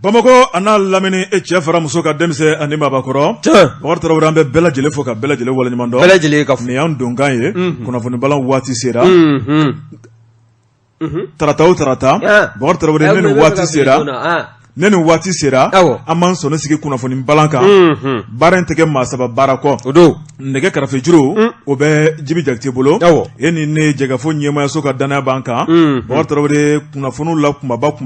Bamako ana lamini e cɛ fara muso ka denmisɛn ani mabakɔrɔ Bakari Tarawele an bɛ bɛɛ lajɛlen fo ka bɛɛ lajɛlen waleɲuman dɔn. Bɛɛ lajɛlen ka fo. Nin y'an donkan ye. Kunnafoni balan waati sera. Tarata o tarata Bakari Tarawele ne nin waati sera. Ne nin waati sera an b'an sɔnni sigi kunnafoni balan kan. Baara in tɛ kɛ maa saba baara kɔ. O don nɛgɛ kɛrɛfɛ juru o bɛ Jibi Jakite bolo. E ni ne Jɛgɛfo ɲɛmaayaso ka danaya b'an kan. Bakari Tarawele kunnafoniw la kumabaw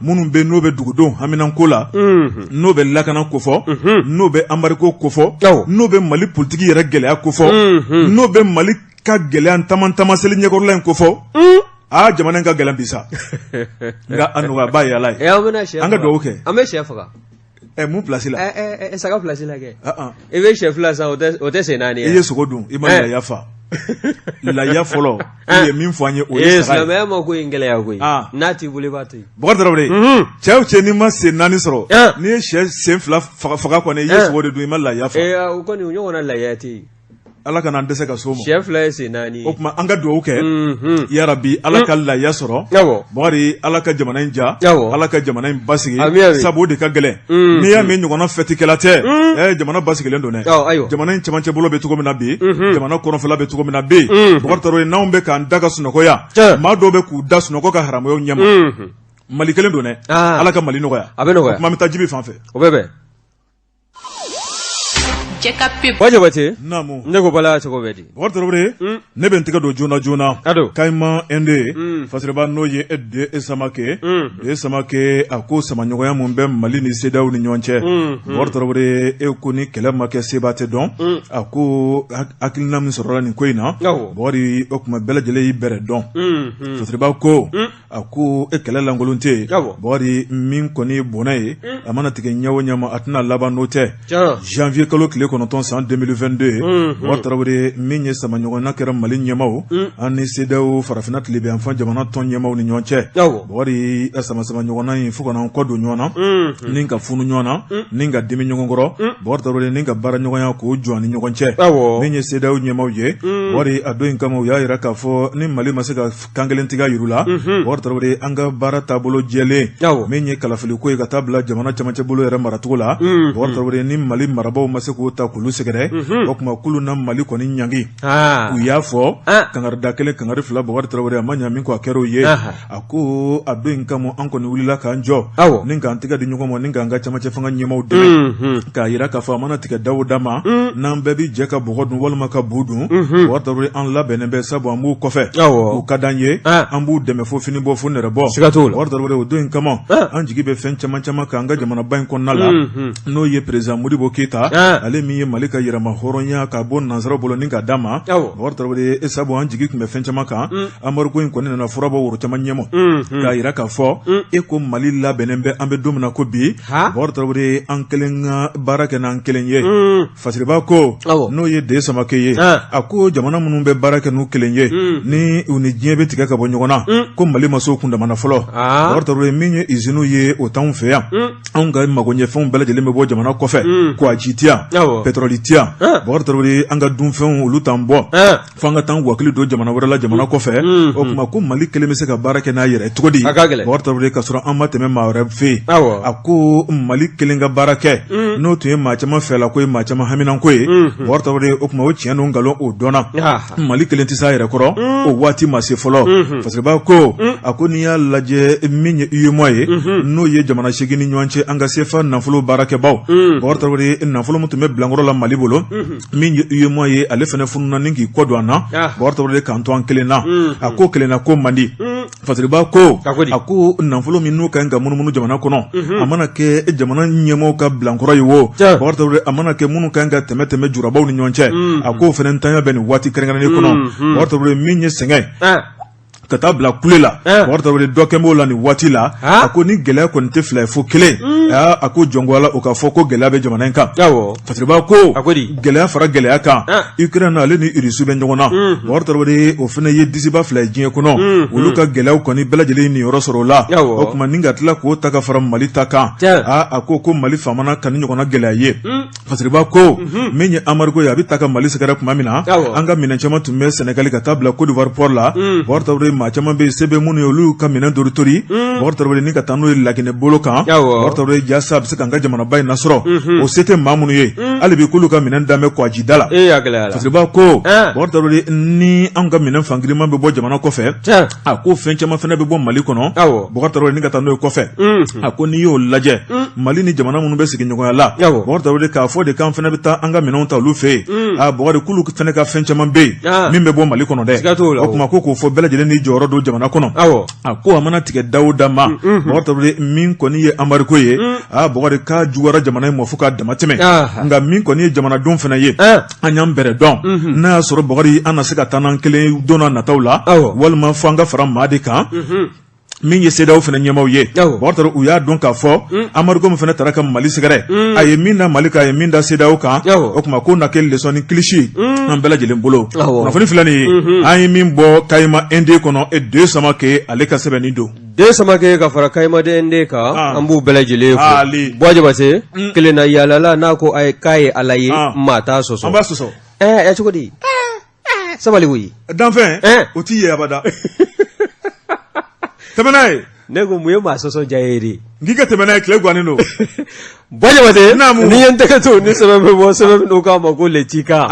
minnu bɛ n'o bɛ dugudenw haminanko la n'o bɛ lakana kofɔ n'o bɛ anbariko kofɔ n'o bɛ Mali politiki yɛrɛ gɛlɛya kofɔ n'o bɛ Mali ka gɛlɛya tamaseli ɲɛkɔrɔla in kofɔ. Jamana in ka gɛlɛn bi sa nka a nɔgɔyaba ye Ala ye. An ka dugawu kɛ. An bɛ sɛ faga. Mun place la. Saga place la kɛ. I bɛ sɛ fila san o tɛ sen naani ye. I ye sogo dun i ma laya fa. Laya fɔlɔ i ye min fɔ an ye o ye saga ye. Silamɛya ma ko in gɛlɛya koyi. N'a t'i bolo i b'a to yen. Bakari Tarawele cɛ o cɛ n'i ma sen naani sɔrɔ n'i ye sɛ sen fila faga kɔni i ye sogo de dun i ma laya fa. O kɔni o ɲɔgɔnna laya tɛ yen. Ala kana an dɛsɛ ka so ma. Sɛ fila ye sen naani. O tuma an ka dugawu kɛ. Yarabi Ala ka laya sɔrɔ. Bakari Ala ka jamana in ja. Ala ka jamana in basigi. Sabu o de ka gɛlɛn. N'i y'a mɛn ɲɔgɔnna fɛtikɛla tɛ. Jamana basigilen don dɛ. Jamana in cɛmancɛ bolo bɛ cogo min na bi. Jamana kɔnɔfɛla bɛ cogo min na bi. Bakari Tarawele n'anw bɛ k'an da ka sunɔgɔya. Maa dɔw bɛ k'u da sunɔgɔ ka haramuyaw ɲɛma. Mali kelen don dɛ. Ala ka Mali nɔgɔya. A bɛ nɔgɔya. O tuma an bɛ taa Jibi fan fɛ. O bɛ bɛn. Wajabate ne ko bala cogo bɛ di Bakari Tarawele ne bɛ n tɛgɛ don joona Kayima Inde Fasiriba n'o ye de Samake Samake a ko samaɲɔgɔnya mun bɛ Mali ni CEDEAO ni ɲɔgɔn cɛ Bakari Tarawele e ko ni kɛlɛ ma kɛ seba tɛ dɔn a ko hakilina min sɔrɔla nin ko in na Bakari o tuma bɛɛ lajɛlen y'i bɛrɛ dɔn Fasiriba ko a ko e kɛlɛ lankolon tɛ yen Bakari min kɔni bɔnna ye a mana tigɛ ɲɛ o ɲɛ ma a tɛna laban n'o tɛ janvier kalo tile 9 san 2022 Bakari Tarawele min ye samaɲɔgɔnya kɛra Mali ɲɛmaw ani CEDEAO farafinna tilebinyanfan jamana tɔn ɲɛmaw ni ɲɔgɔn cɛ Bakari sama ɲɔgɔnna in fo kana an kɔ don ɲɔgɔn na ni ka funu ɲɔgɔn na ni ka dimi ɲɔgɔn kɔrɔ Bakari Tarawele ni ka baara ɲɔgɔnya k'o jɔ ni ɲɔgɔn cɛ min ye CEDEAO ɲɛmaw ye Bakari a don in kama u y'a jira k'a fɔ ni Mali ma se ka kan kelen tigɛ yiru la Bakari Tarawele an ka baara taabolo jɛlen min ye kalafili ko ye ka taa bila jamana cɛmancɛ bolo yɛrɛ maracogo la Bakari Tarawele ni Mali marabaaw ma se k'o ta k'olu sɛgɛrɛ o tuma kulu na Mali kɔni ɲangi u y'a fɔ kangari da kelen kangari fila Bakari Tarawele a ma ɲa min kɔ a kɛr'o ye a ko a don in kama an kɔni wulila k'an jɔ ni k'an tɛgɛ di ɲɔgɔn ma ni k'an ka cɛmancɛ fanga ɲɛmaw dɛmɛ k'a jira k'a fɔ a mana tigɛ dawo da ma n'an bɛɛ bi jɛ ka bɔgɔ dun walima ka bu dun Bakari Tarawele an labɛnnen bɛ sabu an b'u kɔfɛ u ka d'an ye an b'u dɛmɛ fo fini bɔ fo nɛrɛ bɔ Bakari Tarawele o don in kama an jigi bɛ fɛn caman k'an ka jamanaba in kɔnɔna la n'o ye président Modibo Keyita ale min ye Mali ka yɛrɛma hɔrɔnya ka bɔ nanzaraw bolo ni ka d'a ma Bakari Tarawele sabu an jigi tun bɛ fɛn caman kan Amadu in kɔni nana furabɔ woro caman ɲɛmɔ k'a jira k'a fɔ e ko Mali labɛnnen bɛ an bɛ don min na ko bi Bakari Tarawele an kelen ka baara kɛ n'an kelen ye Fasiriba ko n'o ye de Samake ye a ko jamana minnu bɛ baara kɛ n'u kelen ye ni u ni diɲɛ bɛ tigɛ ka bɔ ɲɔgɔn na ko Mali ma se o kundamana fɔlɔ Bakari Tarawele min ye usines ye o t'anw fɛ yan anw ka magoɲɛfɛnw bɛɛ lajɛlen bɛ bɔ jamana kɔfɛ Kouaji ti yan pétrole ti yan Bakari Tarawele an ka dunfɛnw olu t'an bɔ fo an ka taa wakili don jamana wɛrɛ la jamana kɔfɛ o tuma ko Mali kelen bɛ se ka baara kɛ n'a yɛrɛ cogo di Bakari Tarawele ka sɔrɔ an ma tɛmɛ maa wɛrɛ fɛ yen a ko Mali kelen ka baara kɛ n'o tun ye maa caman fɛla ko ye maa caman haminanko ye Bakari Tarawele o tuma o tiɲɛ don nkalon o dɔnna Mali kelen tɛ se a yɛrɛ kɔrɔ o waati ma se fɔlɔ Fasiriba ko a ko n'i y'a lajɛ min ye UEMOA ye n'o ye jamana 8 ni ɲɔgɔn cɛ an ka CFA nafolo baarakɛbaw Bakari Tarawele nafolo min tun bɛ bilankɔrɔ la Mali bolo min ye UEMOA ye ale fana fununa ni k'i kɔ don an na Bakari Tarawele k'an to an kelen na a ko kelen na ko man di Fasiriba ko a ko nafolo min n'u kan ka munumunu jamana kɔnɔ a mana kɛ jamana ɲɛmɔgɔw ka bilankɔrɔ ye o Bakari Tarawele a mana kɛ minnu kan ka tɛmɛ jurabaw ni ɲɔgɔn cɛ a ko fana ntanya bɛ nin waati kɛrɛnkɛrɛnnen kɔnɔ Bakari Tarawele min ye sɛgɛn ka taa bila kule la Bakari Tarawele dɔ kɛ b'o la nin waati la a ko ni gɛlɛya kɔni tɛ fila ye fo kelen a ko jɔngo ala o ka fɔ ko gɛlɛya bɛ jamana in kan Fasiriba ko gɛlɛya fara gɛlɛya kan Ukraine ale ni Russie bɛ ɲɔgɔn na Bakari Tarawele o fana ye disiba fila ye diɲɛ kɔnɔ olu ka gɛlɛyaw kɔni bɛɛ lajɛlen nin yɔrɔ sɔrɔ o la o tuma ni ka tila k'o ta ka fara Mali ta kan a ko Mali faamana ka ni ɲɔgɔnna gɛlɛya ye Fasiriba ko min ye Amadu ye a bɛ ta ka Mali sɛgɛrɛ tuma min na an ka minɛn caman tun bɛ Sénégal ka taa bila Côte d'Ivoire port la Bakari Tarawele maa caman bɛ sebe minnu ye olu ka minɛn doritori bakari Tarawele ni ka taa n'o ye Laginɛ bolo kan bakari Tarawele jasa bɛ se ka n ka jamanaba in nasɔrɔ o se tɛ maa minnu ye hali bi k'olu ka minɛn dan bɛ Kɔgɔjida la Fasiriba ko bakari Tarawele ni an ka minɛn fankiriman bɛ bɔ jamana kɔfɛ a ko fɛn caman fana bɛ bɔ Mali kɔnɔ bakari Tarawele ni ka taa n'o ye kɔfɛ a ko n'i y'o lajɛ Mali ni jamana minnu bɛ sigiɲɔgɔnya la bakari Tarawele k'a fɔ de k'an fana bɛ taa an ka minɛnw ta olu fɛ yen bakari k'olu fana ka fɛn caman bɛ yen min bɛ bɔ Mali kɔnɔ dɛ o tuma ko k'o fɔ bɛɛ lajɛlen ni jɔyɔrɔ don jamana kɔnɔ a ko a mana tigɛ da o da ma bakari Tarawele min kɔni ye anbariko ye bakari k'a juguyara jamana in ma fo k'a dama tɛmɛ nka min kɔni ye jamanadenw fana ye an y'an bɛrɛ dɔn n'a y'a sɔrɔ bakari an na se ka taa n'an kelen don n'a nataw la walima fo an ka fara maa de kan min ye CEDEAO fana ɲɛmaw ye bakari Tarawele u y'a dɔn k'a fɔ Amadu Gomi fana taara ka Mali sɛgɛrɛ a ye min da Mali kan a ye min da CEDEAO kan o tuma ko na kɛ leçon ni kilisi an bɛɛ lajɛlen bolo kunnafoni filɛ nin ye an ye min bɔ Kayima ND kɔnɔ Deux Samake ale ka sɛbɛnni don Deux Samake ka fara Kayima ND kan an b'u bɛɛ lajɛlen fo Buwa Jabate kelen na yalala n'a ko a ye k'a ye Ala ye maa t'a sɔsɔ an b'a sɔsɔ cogo di sabali koyi danfɛn o t'i ye abada tɛmɛna ye ne ko mun ye maa sɔsɔ diya ye de n'i ka tɛmɛna ye tile gannen don Buwa Jabate ni ye n tɛgɛ to ni sɛbɛn bɛ bɔ sɛbɛn min k'a ma ko le Tika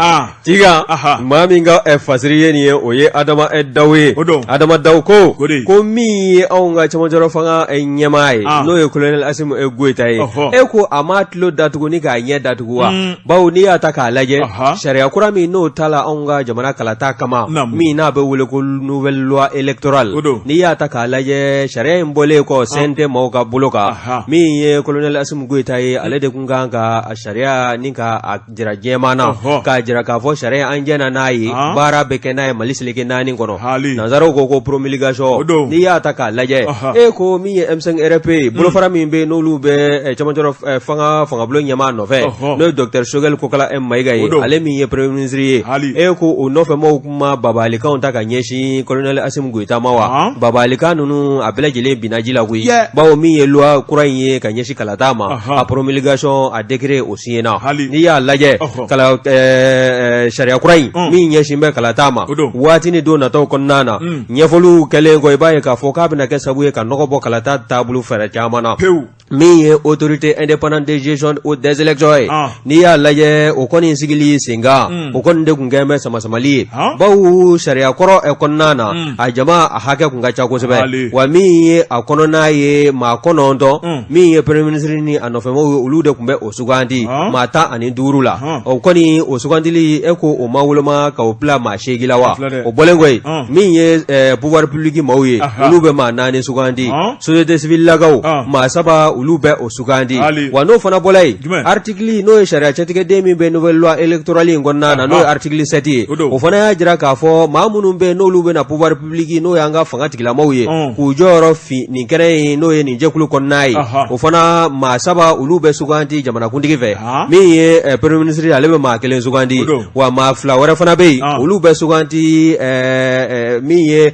maa min ka fasiri ye nin ye o ye Adama Dawu ye Adama Dawu ko min ye anw ka cɛmancɛrɔ fanga ɲɛmaa ye n'o ye colonel Asimu Goyita ye ko a ma tulo datugu ni k'a ɲɛ datugu wa bawo n'i y'a ta k'a lajɛ sariya kura min n'o ta la anw ka jamana kalata kama min n'a bɛ wele ko nouvelle loi électorale n'i y'a ta k'a lajɛ sariya in bɔlen kɔ CNT maaw ka bolo kan min ye colonel Asimu Goyita ye ale de kun kan ka sariya ni ka jira jɛman na k'a jira k'a fɔ sariya an jɛna n'a ye baara bɛ kɛ n'a ye Mali seleke 4 kɔnɔ nanzaraw ko promulgation n'i y'a ta k'a lajɛ ko min ye M5 RP bolofara min bɛ n'olu bɛ cɛmancɛrɔ fangabolo ɲɛmaa nɔfɛ n'o ye Dr Choguel Kokala M Mayiga ye ale min ye premier ministre ye ko o nɔfɛ maaw kuma babalikanw ta ka ɲɛsin colonel Asimu Goyita ma wa babalikan ninnu a bɛɛ lajɛlen binna ji la koyi bawo min ye loi kura in ye ka ɲɛsin kalata ma a promulgation a décret o signé na n'i y'a lajɛ kala sariya kura in min ɲɛsin bɛ kalata ma waati ni don nataw kɔnɔna na ɲɛfɔliw kɛlen kɔ i b'a ye k'a fɔ k'a bɛna kɛ sababu ye ka nɔgɔ bɔ kalata taabolo fɛɛrɛ caman na min ye autorité indépendante de gestion des élections ye n'i y'a lajɛ o kɔni sigili sen kan o kɔni de kun kɛn bɛ samasamali ye bawo sariya kɔrɔ kɔnɔna na a jama a hakɛ kun ka ca kosɛbɛ wa min ye a kɔnɔna ye maa 9 min ye premier ministre ni a nɔfɛmaw ye olu de kun bɛ o sugandi maa 15 la o kɔni o sugandili ko o ma woloma ka o bila maa 8 la wa o bɔlen koyi min ye pouvoir public maaw ye olu bɛ maa 4 sugandi société civile lakaw maa 7 olu bɛ o sugandi wa n'o fana bɔla ye article n'o ye sariya cɛtigɛden min bɛ nouvelle loi électorale in kɔnɔna na n'o ye article 7 ye o fana y'a jira k'a fɔ maa minnu bɛ n'olu bɛna pouvoir public n'o y'an ka fanga tigilamaw ye k'u jɔyɔrɔ fin nin kɛnɛ in n'o ye nin jɛkulu kɔnɔna ye o fana maa 7 olu bɛ sugandi jamanakuntigi fɛ min ye premier ministre ale bɛ maa 1 sugandi wa maa 2 wɛrɛ fana bɛ yen olu bɛ sugandi min ye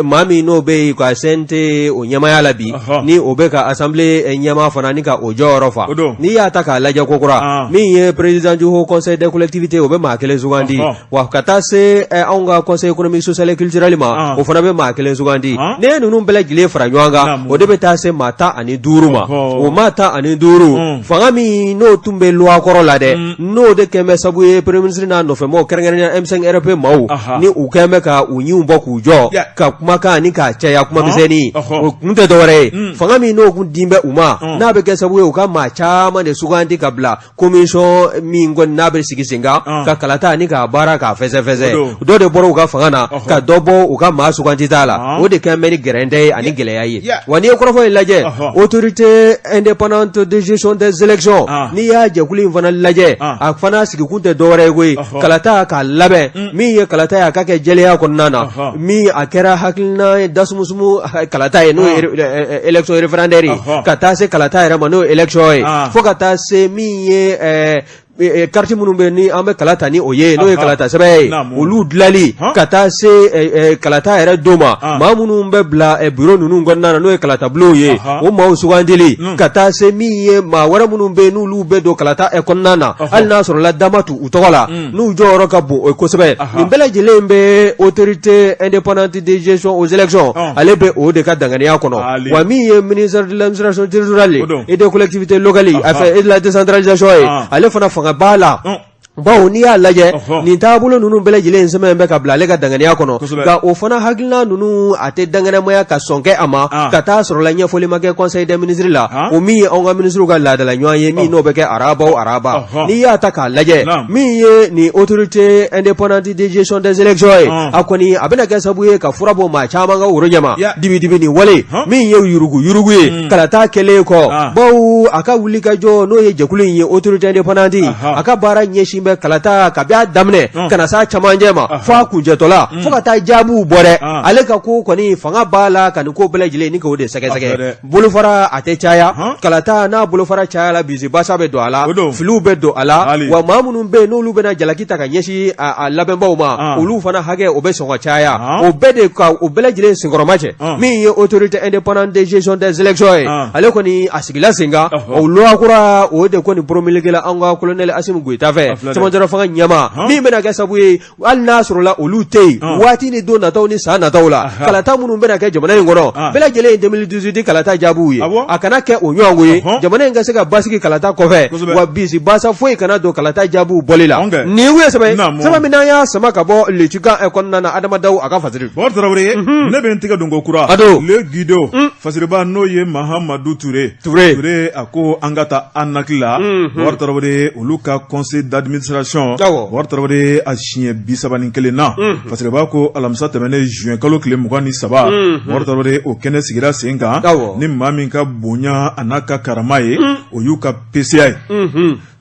maa min n'o bɛ yen ka CNT o ɲɛmaya la bi ni o bɛ ka assemblée ɲɛma fana ni ka o jɔyɔrɔ fa n'i y'a ta k'a lajɛ kokura min ye président du haut conseil des collectivités o bɛ maa 1 sugandi wa ka taa se anw ka conseil économique social et culturel ma o fana bɛ maa 1 sugandi ne ye ninnu bɛɛ lajɛlen fara ɲɔgɔn kan o de bɛ taa se maa 15 ma o maa 15 fanga min n'o tun bɛ loi kɔrɔ la dɛ n'o de kɛn bɛ sababu ye premier ministre n'a nɔfɛmaw kɛrɛnkɛrɛnya M5 RP maaw ni u kɛn bɛ ka u ɲiw bɔ k'u jɔ ka kumakan ni k'a caya kuma misɛnnin o kun tɛ dɔwɛrɛ ye fanga min n'o kun din bɛ u ma n'a bɛ kɛ sababu ye u ka maa caman de sugandi ka bila commission min kɔni n'a bɛ sigi sen kan ka kalata ni k'a baara k'a fɛsɛfɛsɛ dɔ de bɔra u ka fanga na ka dɔ bɔ u ka maa sugandi t'a la o de kɛn bɛ ni gɛrɛntɛ ye ani gɛlɛya ye wa n'i ye kɔrɔfɔ in lajɛ autorité indépendante de gestion des élections n'i y'a jɛkulu in fana lajɛ a fana sigikun tɛ dɔwɛrɛ ye koyi kalata k'a labɛn min ye kalata ye a ka kɛ jɛlenya kɔnɔna na min a kɛra hakilina dasumusumu kalata ye n'o ye élection référendaire ka taa se kalata yɛrɛ ma n'o ye élection ye fo ka taa se min ye quartier minnu bɛ ni an bɛ kala ta ni o ye n'o ye kala ta sɛbɛn ye olu dilali ka taa se kala ta yɛrɛ don ma maa minnu bɛ bila bureau ninnu kɔnɔna na n'o ye kala ta bulon ye o maaw sugandili ka taa se min ye maa wɛrɛ minnu bɛ n'olu bɛ don kala ta kɔnɔna na hali n'a sɔrɔla dama tu u tɔgɔ la n'u jɔyɔrɔ ka bon o kosɛbɛ nin bɛɛ lajɛlen bɛ autorité indépendante de gestion aux élections ale bɛ o de ka danganiya kɔnɔ wa min ye ministère de l'administration territoriale et des collectivités locales et de la décentralisation ye ale fana fanga b'a la bawo n'i y'a lajɛ nin taabolo ninnu bɛɛ lajɛlen sɛmɛn bɛ ka bila ale ka danganiya kɔnɔ nka o fana hakilina ninnu a tɛ danganamaya ka sɔn kɛ a ma ka taa sɔrɔla ɲɛfɔli ma kɛ conseil des ministres la o min ye anw ka ministres ka laadala ɲɔgɔn ye min n'o bɛ kɛ araba n'i y'a ta k'a lajɛ min ye nin autorité indépendante de gestion des élections ye a kɔni a bɛna kɛ sababu ye ka fura bɔ maa caman ka woro ɲɛma dibi nin wale min ye yurugu ye kalata kɛlen kɔ bawo a ka wuli ka jɔ n'o ye jɛkulu in ye autorité indépendante a ka baara ɲɛsin bɛ kalata ka b'a daminɛ kana sa camancɛ ma fo a kuncɛtɔla fo ka taa jaabiw bɔ dɛ ale ka ko kɔni fanga b'a la ka nin ko bɛɛ lajɛlen ni k'o de sɛgɛsɛgɛ bolofara a tɛ caya kalata n'a bolofara caya la bisi basa bɛ don a la filiw bɛ don a la wa maa minnu bɛ yen n'olu bɛna jalaki ta ka ɲɛsin a labɛnbaw ma olu fana hakɛ o bɛ sɔn ka caya o bɛɛ de ka o bɛɛ lajɛlen senkɔrɔma cɛ min ye autorité indépendante de gestion des élections ye ale kɔni a sigila sen kan o loi kura o de kɔni promulguera an ka colonel Assimi Goïta fɛ cɛmancɛ fanga ɲɛma min bɛna kɛ sababu ye hali n'a sɔrɔla olu tɛ yen waati ni don nataw ni san nataw la kalata minnu bɛna kɛ jamana in kɔnɔ bɛɛ lajɛlen ye 2018 kalata jaabiw ye a kana kɛ o ɲɔgɔnko ye jamana in ka se ka basigi kalata kɔfɛ wa bisi basa foyi kana don kalata jaabiw bɔli la nin ye sɛbɛn min n'an y'a sama ka bɔ lecikan kɔnɔna na Adama Dawu a ka fasiri Bɔr Tarawele ne bɛ n tɛgɛ don ko kura le guido fasiriba n'o ye Mahamadu Ture a ko an ka taa an nakili la Bɔr Tarawele olu ka conseil d'administration Bɔr Tarawele a siɲɛ 31 na fasiriba ko alamisa tɛmɛnen juin kalo tile 23 Bɔr Tarawele o kɛnɛ sigira sen kan ni maa min ka bonya a n'a ka karama ye o y'u ka PCA ye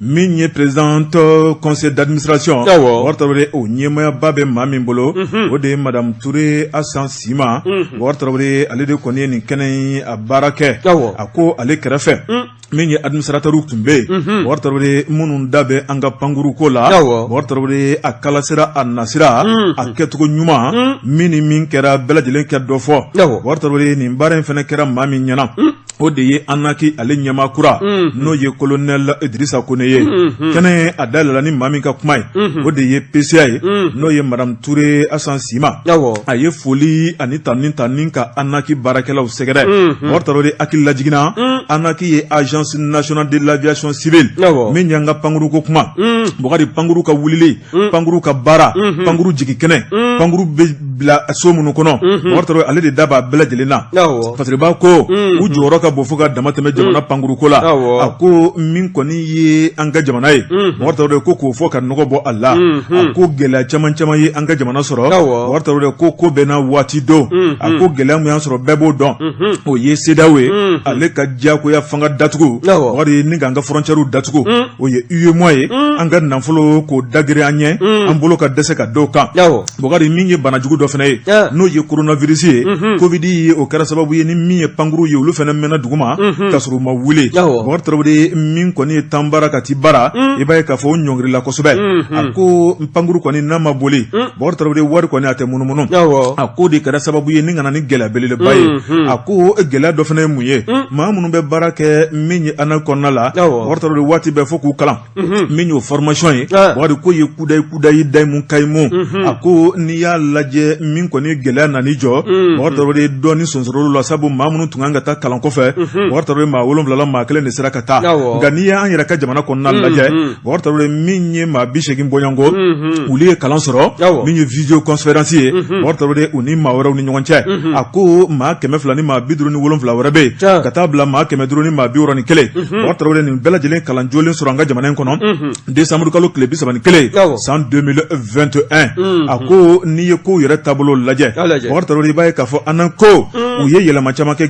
min ye présidente conseil d'administration Bɔr Tarawele o ɲɛmayaba bɛ maa min bolo o de ye madame Touré Asan Sima Bɔr Tarawele ale de kɔni ye nin kɛnɛ a baara kɛ a ko ale kɛrɛfɛ min ye administrateur tun bɛ yen Bɔr Tarawele minnu da bɛ an ka pankuru ko la Bɔr Tarawele a kalasira a nasira a kɛcogo ɲuman min ni min kɛra bɛɛ lajɛlen kɛ dɔ fɔ Bɔr Tarawele nin baara in fana kɛra maa min ɲɛna o de ye Anaki ale ɲɛmakura n'o ye colonel Idrissa Kone ye kɛnɛ a dayɛlɛla ni maa min ka kuma ye o de ye PCA ye n'o ye madame Touré Asan Sima a ye foli ani tanni ka Anaki baarakɛlaw sɛgɛrɛ Bɔr Tarawele hakili lajiginna Anaki ye agence nationale de l'aviation civile min y'an ka pankuru ko kuma bɔgɔdi pankuru ka wulili pankuru ka baara pankuru jigi kɛnɛ pankuru bɛ bila so minnu kɔnɔ Bɔr Tarawele ale de da b'a bɛɛ lajɛlen na fasiriba ko u jɔyɔrɔ ka bon fo ka dama tɛmɛ jamana pankuru ko la a ko min kɔni ye an ka jamana ye Bɔr Tarawele ko k'o fɔ ka nɔgɔ bɔ a la a ko gɛlɛya caman ye an ka jamana sɔrɔ Bɔr Tarawele ko bɛɛ n'a waati don a ko gɛlɛya min y'an sɔrɔ bɛɛ b'o dɔn o ye CEDEAO ye ale ka diyagoya fanga datugu wari ni k'an ka frontière datugu o ye UEMOA ye an ka nafolo k'o dagere an ɲɛ an bolo ka dɛsɛ ka dɔw kan bɔgɔdi min ye banajugu dɔ fana ye n'o ye coronavirus ye covid ye o kɛra sababu ye ni min ye pankuru ye olu fana mɛnna duguma ka sɔrɔ u ma wuli Bɔr Tarawele min kɔni ye tan baara ka ti baara i b'a ye k'a fɔ o ɲɔngirila kosɛbɛ a ko pankuru kɔni n'a ma boli Bɔr Tarawele wari kɔni a tɛ munumunu a ko de kɛra sababu ye ni kana ni gɛlɛya belebeleba ye a ko gɛlɛya dɔ fana ye mun ye maa minnu bɛ baara kɛ min ye ana kɔnɔna la Bɔr Tarawele waati bɛɛ fo k'u kalan min y'o formation ye bɔgɔdi ko ye kudayi dayimu kayimu a ko n'i y'a lajɛ min kɔni gɛlɛya nani jɔ Bɔr Tarawele dɔɔni sonsɔrɔlu la sabu maa minnu tun kan ka taa kalan kɔfɛ Bɔr Tarawele maa 7 la maa 1 de sera ka taa nka n'i y'an yɛrɛ ka jamana kɔnɔna lajɛ Bɔr Tarawele min ye maa 80 bɔɲɔnko olu ye kalan sɔrɔ min ye video conférence ye Bɔr Tarawele u ni maa wɛrɛw ni ɲɔgɔn cɛ a ko maa 200 ni maa 57 wɛrɛ bɛ yen ka taa bila maa 500 ni maa 61 Bɔr Tarawele nin bɛɛ lajɛlen kalan jolen sɔrɔ an ka jamana in kɔnɔ décembre kalo tile 31 san 2021 a ko n'i ye kow yɛrɛ taabolo lajɛ Bɔr Tarawele i b'a ye k'a fɔ anan ko u ye yɛlɛma caman kɛ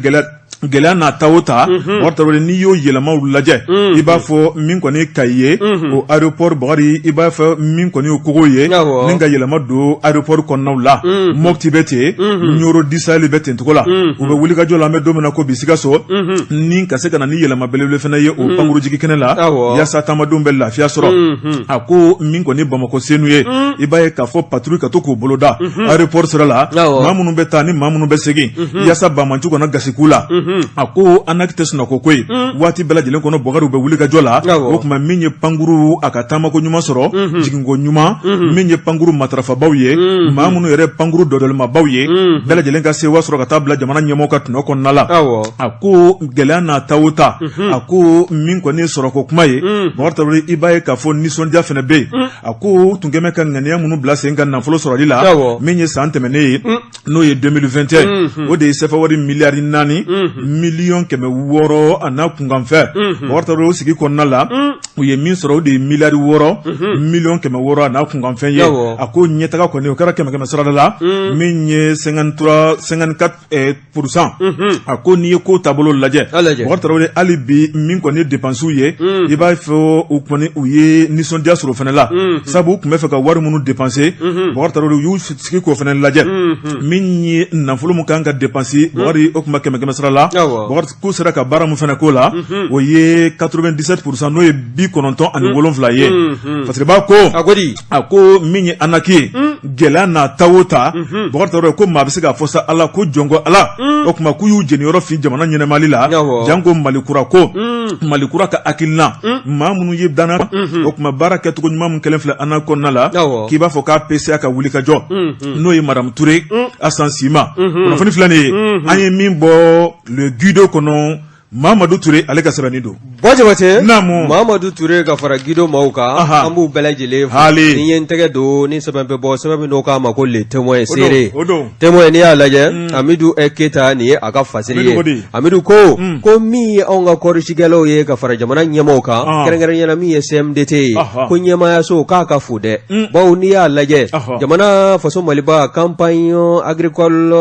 gɛlɛya n'a ta o ta wari tarawele n'i y'o yɛlɛmaw lajɛ i b'a fɔ min kɔni ka ye o aéroport Bakari i b'a fɔ min kɔni o kogo ye ni ka yɛlɛma don aéroport kɔnɔnaw la Mopti bɛ ten Nioro Disali bɛ ten cogo la u bɛ wuli ka jɔ la an bɛ don min na ko bi Sikaso ni ka se ka na ni yɛlɛma belebele fana ye o pankuru jigi kɛnɛ la yaasa taamadenw bɛ lafiya sɔrɔ a ko min kɔni Bamako senu ye i b'a ye k'a fɔ patrouille ka to k'u boloda aéroport sira la maa minnu bɛ taa ni maa minnu bɛ segin yaasa Bamantu kana gasi k'u la a ko an tɛ sunɔgɔ ko ye waati bɛɛ lajɛlen kɔnɔ Bakari bɛ wuli ka jɔ la o tuma min ye pankuru a ka taamako ɲuman sɔrɔ jiginko ɲuman min ye pankuru matarafabaw ye maa minnu yɛrɛ pankuru dɔdɔlimabaw ye bɛɛ lajɛlen ka sewa sɔrɔ ka taa bila jamana ɲɛmɔgɔw ka tɔnɔ kɔnɔna la a ko gɛlɛya n'a ta o ta a ko min kɔni sɔrɔko kuma ye Bakari Tarawele i b'a ye k'a fɔ nisɔndiya fana bɛ yen a ko tun kɛmɛ ka ŋaniya minnu bila sen ka nafolo sɔrɔli la min ye san tɛmɛnen ye n'o ye 2021 o de ye sɛfɛwari miliyari 4 miliyɔn 600 a n'a kunkanfɛ Bakari Tarawele o sigi kɔnɔna la u ye min sɔrɔ o de ye miliyari 6 miliyɔn 600 a n'a kunkanfɛn ye a ko ɲɛtaga kɔni o kɛra 100 sara la min ye 54% a ko n'i ye ko taabolo lajɛ Bakari Tarawele hali bi min kɔni ye dépenses ye i b'a fɔ u kɔni u ye nisɔndiya sɔrɔ fana la sabu u tun bɛ fɛ ka wari minnu dépenser Bakari Tarawele u y'u sigi k'o fana lajɛ min ye nafolo min kan ka dépenser Bakari o tun bɛ 100 sara la Bakari k'u sera ka baara min fana k'o la o ye 97% n'o ye 97 ye Fasiriba ko a ko min ye anaki ye gɛlɛya n'a ta o ta Bakari Tarawele ko maa bɛ se k'a fɔ sa Ala ko jɔnko Ala o tuma k'u y'u jeniyɔrɔ fin jamana ɲɛnɛmali la janko Malikura ko Malikura ka hakilina maa minnu ye dana o tuma baara kɛcogo ɲuman min kɛlen filɛ an kɔnɔna la k'i b'a fɔ k'a PCA ka wuli ka jɔ n'o ye Madame Touré Asan Sima kunnafoni filɛ nin ye an ye min bɔ le Guido kɔnɔ Mamadou Touré ale ka sɛbɛnni don Jabate Mamadou Touré ka fara Guido maaw kan an b'u bɛɛ lajɛlen fo ni ye n tɛgɛ don ni sɛbɛn bɛ bɔ sɛbɛn min n'o k'a ma ko le témoin seere témoin n'i y'a lajɛ Amidou Keyita nin ye a ka fasiri ye Amidou ko min ye anw ka kɔɔrisigɛlaw ye ka fara jamana ɲɛmaaw kan kɛrɛnkɛrɛnyala min ye CMDT ye ko ɲɛmaayaso k'a ka fo dɛ bawo n'i y'a lajɛ jamana faso Maliba campagne agricole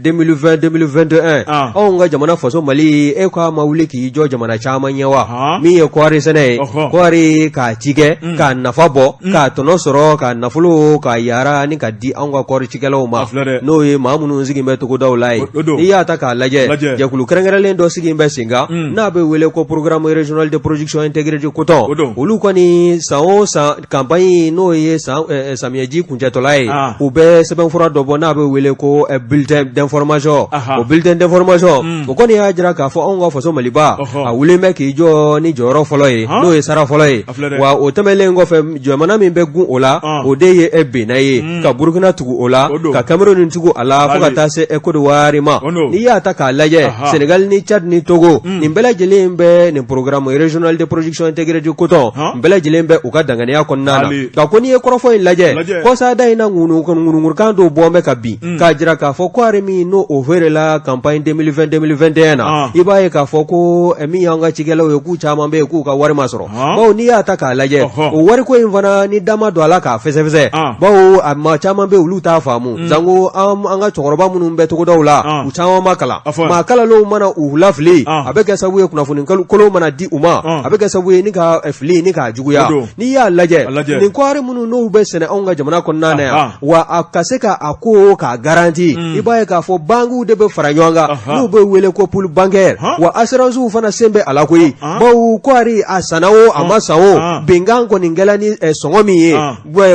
2020-2021 anw ka jamana faso Mali k'a ma wuli k'i jɔ jamana caman ɲɛ wa min ye kɔɔri sɛnɛ ye kɔɔri k'a ci kɛ k'a nafa bɔ k'a tɔnɔ sɔrɔ k'a nafolo k'a yaara ni ka di anw ka kɔɔri cikɛlaw ma n'o ye maa minnu sigin bɛ togodaw la ye n'i y'a ta k'a lajɛ jɛkulu kɛrɛnkɛrɛnlen dɔ sigin bɛ sen kan n'a bɛ wele ko programme régional de production intégrée du coton olu kɔni san o san campagne n'o ye samiyɛji kuncɛtɔla ye u bɛ sɛbɛnfura dɔ bɔ n'a bɛ wele ko bulletin d'information o bulletin d'information o kɔni y'a jira k'a fɔ anw ka faso Maliba a wulen bɛ k'i jɔ ni jɔyɔrɔ fɔlɔ ye n'o ye sara fɔlɔ ye wa o tɛmɛnlen kɔfɛ jamana min bɛ gun o la o de ye Benin ye ka Burkina tugu o la ka Cameroun tugu a la fo ka taa se Côte d'Ivoire ma n'i y'a ta k'a lajɛ Sénégal ni Tchad ni Togo nin bɛɛ lajɛlen bɛ nin programme régional de production intégrée du coton nin bɛɛ lajɛlen bɛ u ka danganiya kɔnɔna na nka ko n'i ye kɔrɔfɔ in lajɛ kɔsada in na ŋunuŋunukan dɔw bɔ bɛ ka bin k'a jira k'a fɔ kɔɔri min n'o o feerela campagne 2020-2021 na i b'a ye k'a fɔ ko min y'an ka cikɛlaw ye k'u caman bɛ yen k'u ka wari ma sɔrɔ bawo n'i y'a ta k'a lajɛ o wariko in fana ni dama don a la k'a fɛsɛfɛsɛ bawo a maa caman bɛ yen olu t'a faamu zango an ka cɛkɔrɔba minnu bɛ togodaw la u caman ma kalan maa kalanlenw mana u lafili a bɛ kɛ sababu ye kunnafoni kolon mana di u ma a bɛ kɛ sababu ye ni ka fili ni k'a juguya n'i y'a lajɛ nin kɔɔri minnu n'u bɛ sɛnɛ anw ka jamana kɔnɔna na yan wa a ka se ka a ko k'a garanti i b'a ye k'a fɔ banques de bɛ fara ɲɔgɔn kan n'u bɛ wele ko pool bancaire wa assurance fana sen bɛ a la koyi bawo kɔɔri a sanna o a ma san o bɛnkan kɔni kɛla ni sɔngɔ min ye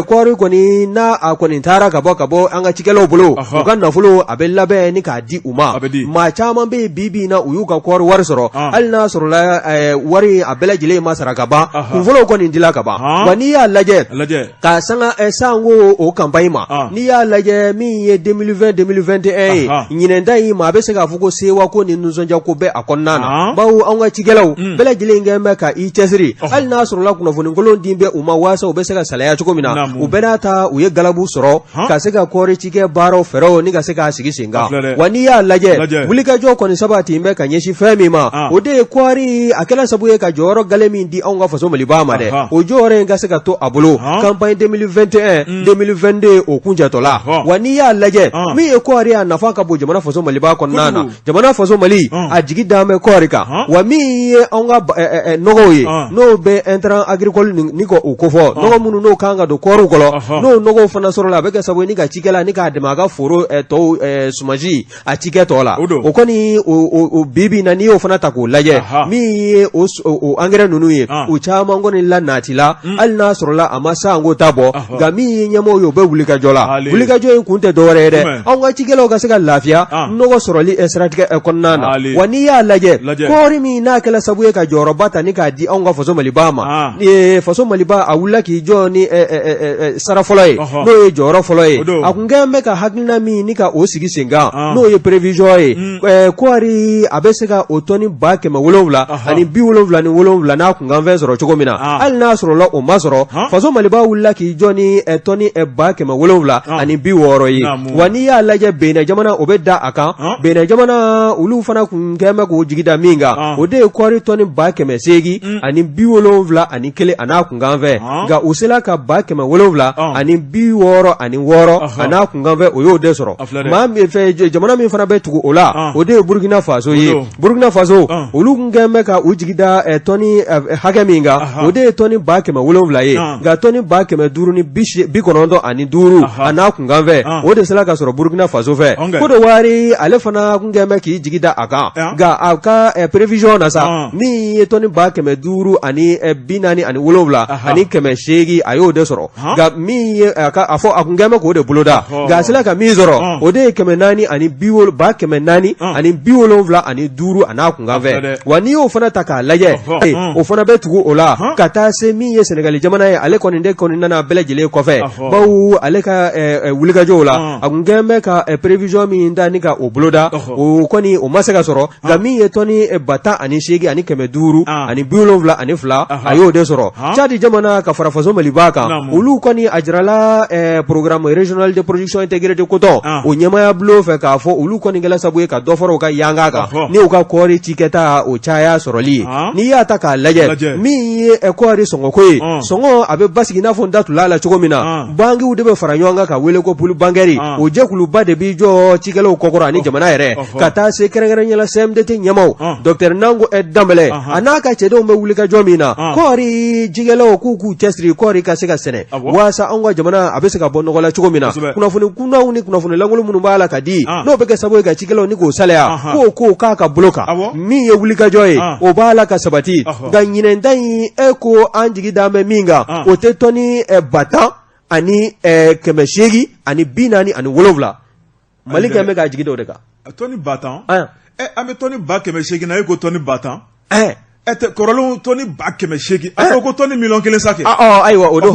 kɔɔri kɔni n'a a kɔni taara ka bɔ an ka cikɛlaw bolo u ka nafolo a bɛ labɛn ni k'a di u ma maa caman bɛ yen bi na u y'u ka kɔɔri wari sɔrɔ hali n'a sɔrɔla wari a bɛɛ lajɛlen ma sara ka ban kunfɔlɔw kɔni dila ka ban wa n'i y'a lajɛ ka sanga sango o campagne ma n'i y'a lajɛ min ye 2020-2021 ye ɲinɛnta in ma a bɛ se k'a fɔ ko sewa ko ni nisɔndiya ko bɛ a kɔnɔ kɔnɔna na bawo an ka cikɛlaw bɛɛ lajɛlen kɛn bɛ ka i cɛsiri hali n'a sɔrɔla kunnafoni kolon din bɛ u ma waasa u bɛ se ka salaya cogo min na u bɛɛ n'a ta u ye galabu sɔrɔ ka se ka kɔɔri cikɛ baaraw fɛɛrɛw ni ka se k'a sigi sen kan wa n'i y'a lajɛ wulikajɔ kɔni sabati bɛ ka ɲɛsin fɛn min ma o de ye kɔɔri a kɛla sabu ye ka jɔyɔrɔ gale min di anw ka faso Maliba ma dɛ o jɔyɔrɔ in ka se ka to a bolo campagne 2021 2022 o kuncɛtɔla wa n'i y'a lajɛ min ye kɔɔri a nafa ka bon jamana faso Maliba kɔnɔna na jamana faso Mali a jigi dan bɛ kɔɔri kan wa min ye anw ka nɔgɔw ye n'o bɛ intrant agricole ni ko o kofɔ nɔgɔ minnu n'o kan ka don kɔɔriw kɔrɔ n'o nɔgɔw fana sɔrɔla a bɛ kɛ sabu ye ni ka cikɛla ni k'a dɛmɛ a ka foro tɔw sumansi a cikɛ tɔ la o kɔni o bibi na n'i y'o fana ta k'o lajɛ min ye o engrais ninnu ye o caman kɔni la nati la hali n'a sɔrɔla a ma sa an ko ta bɔ nka min ye ɲɛmɔgɔ ye o bɛ wulikajɔ la wulikajɔ in kun tɛ dɔwɛrɛ ye dɛ anw ka cikɛlaw ka se ka lafiya nɔgɔ sɔrɔli siratigɛ kɔnɔna na wa n'i y'a lajɛ kɔɔri min n'a kɛla sabu ye ka jɔyɔrɔba ta ni k'a di anw ka faso Maliba ma faso Maliba a wulila k'i jɔ ni sara fɔlɔ ye n'o ye jɔyɔrɔ fɔlɔ ye a kun kɛn bɛ ka hakilina min ni ka o sigi sen kan n'o ye prévision ye kɔɔri a bɛ se ka o tɔni 770 ani 77 n'a kun kan fɛn sɔrɔ cogo min na hali n'a sɔrɔla o ma sɔrɔ faso Maliba wulila k'i jɔ ni tɔni 770 ani 60 ye wa n'i y'a lajɛ Benin jamana o bɛ da a kan Benin jamana olu fana kun kɛn bɛ k'o jigida min kan o de ye kɔɔri tɔni 880 ani 71 ani 1 a n'a kun kan fɛ nka u sela ka 770 ani 66 ani 6 a n'a kun kan fɛ o y'o de sɔrɔ maa min fɛ jamana min fana bɛ tugu o la o de ye Burkina Faso ye Burkina Faso olu kun kɛn bɛ ka u jigida tɔni hakɛ min kan o de ye tɔni 770 ye nka tɔni 550 ni 95 ani 5 a n'a kun kan fɛ o de sela ka sɔrɔ Burkina Faso fɛ Côte d'Ivoire ale fana kun kɛn bɛ k'i jigida a kan nka a ka prévision na sa min ye tɔni 550 ani 40 ani 7 ani 800 a y'o de sɔrɔ nka min ye a fɔ a kun kɛn bɛ k'o de boloda nka a sela ka min sɔrɔ o de ye 400 ani 400 ani 70 ani 5 a n'a kun kan fɛ wa n'i y'o fana ta k'a lajɛ o fana bɛ tugu o la ka taa se min ye Senegali jamana ye ale kɔni de kɔni nana bɛɛ lajɛlen kɔfɛ bawo ale ka wulikajɔw la a kun kɛn bɛ ka prévision min da ni ka o boloda o kɔni o ma se ka sɔrɔ nka min ye tɔni 10 ani 8 ani 500 ani 70 ani 2 a y'o de sɔrɔ Tchad jamana ka fara faso Maliba kan olu kɔni a jirala programme régional de production intégrée de coton o ɲɛmaya bulon fɛ k'a fɔ olu kɔni kɛla sabu ye ka dɔ fara u ka yanga kan ni u ka kɔɔri cikɛta o caya sɔrɔli ye n'i y'a ta k'a lajɛ min ye kɔɔri sɔngɔko ye sɔngɔ a bɛ basigi i n'a fɔ n da tula la cogo min na bangiw de bɛ fara ɲɔgɔn kan ka wele ko pulu bankɛri o jɛkuluba de b'i jɔ cikɛlaw kɔkɔrɔ ani jamana yɛrɛ ka taa se kɛrɛnkɛrɛnyala CMDT ɲɛmaw Dr Nango Dambɛlɛ a n'a ka cɛdenw bɛ wulikajɔ min na kɔɔri cikɛlaw k'u cɛsiri kɔɔri ka se ka sɛnɛ waasa anw ka jamana a bɛ se ka bɔ nɔgɔ la cogo min na kunnafoni kunnaw ni kunnafoni lankolon minnu b'a la ka di n'o bɛ kɛ sababu ye ka cikɛlaw ni k'o salaya k'o k'a ka bolo kan min ye wulikajɔ ye o b'a la ka sabati nka ɲinɛnta in ko an jigi d'an bɛ min kan o tɛ tɔni 10 ani 800 ani 40 ani 7 Mali kɛn bɛ k'a jigi da o de kan tɔni 10 an bɛ tɔni 800 na e ko tɔni 10 kɔrɔlenw tɔni 800 a ko tɔni 1,000,000 sakɛ ayiwa o don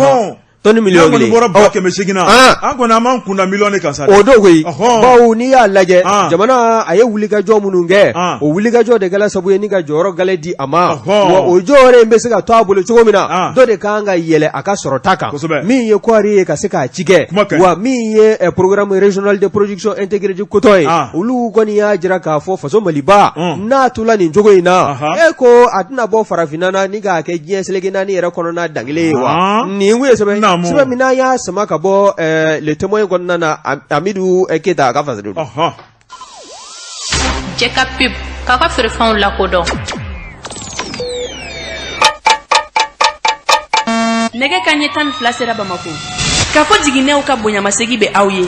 tɔni 1,000,000 bɔra 800 na an kɔni an m'an kunda 1,000,000 de kan sa o don koyi bawo n'i y'a lajɛ jamana a ye wulikajɔ minnu kɛ o wulikajɔ de kɛla sabu ye ni ka jɔyɔrɔ gale di a ma wa o jɔyɔrɔ in bɛ se ka to a bolo cogo min na dɔ de kan ka yɛlɛ a ka sɔrɔta kan min ye kɔɔri ye ka se k'a ci kɛ wa min ye programme régional de production intégrée du coton ye olu kɔni y'a jira k'a fɔ faso Maliba n'a tula nin cogo in na ko a tɛna bɔ farafinna na ni k'a kɛ diɲɛ seleke naani yɛrɛ kɔnɔna dangelen ye wa nin kun ye sɛbɛn sɛbɛn min n'an y'a sama ka bɔ le témoin kɔnɔna na Amidou Keita a ka fasari don jɛ ka pub k'a ka feerefɛnw lakodɔn nɛgɛ kanɲɛ 12 sera Bamako k'a fɔ jiginɛw ka bonyamasegi bɛ aw ye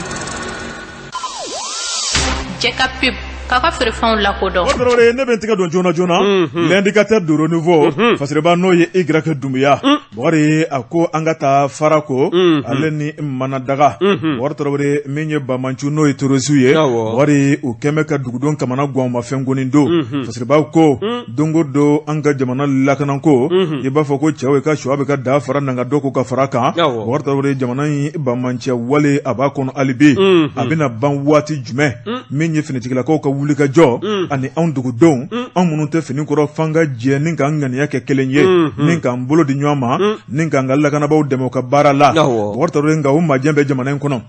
jɛ ka pub k'a ka feerefɛnw lakodɔn ne bɛ n tɛgɛ don joona joona l'indicateur de renouveau fasiriba n'o ye Y Dumbuya Bɔgɔri a ko an ka taa Farako ale ni Manadaga Bɔgɔri Tarawele min ye Bamancu n'o ye Torosiw ye Bɔgɔri u kɛn bɛ ka dugudenw kamana guwan ma fɛn goni don fasiriba ko don o don an ka jamana lakanako i b'a fɔ ko cɛw ye ka suwa bɛ ka da fara nanga dɔ ko ka fara kan Bɔgɔri Tarawele jamana in Bamancɛ wale a b'a kɔnɔ hali bi a bɛna ban waati jumɛn min ye finitigilakaw ka wuli ka jɔ ani anw dugudenw anw minnu tɛ fini kɔrɔ f'an ka jɛ ni k'an ŋaniya kɛ kelen ye ni k'an bolo di ɲɔgɔn ma ni k'an ka lakanabaw dɛmɛ u ka baara la Bɔkari Tarawele nka o majɛ bɛ jamana in kɔnɔ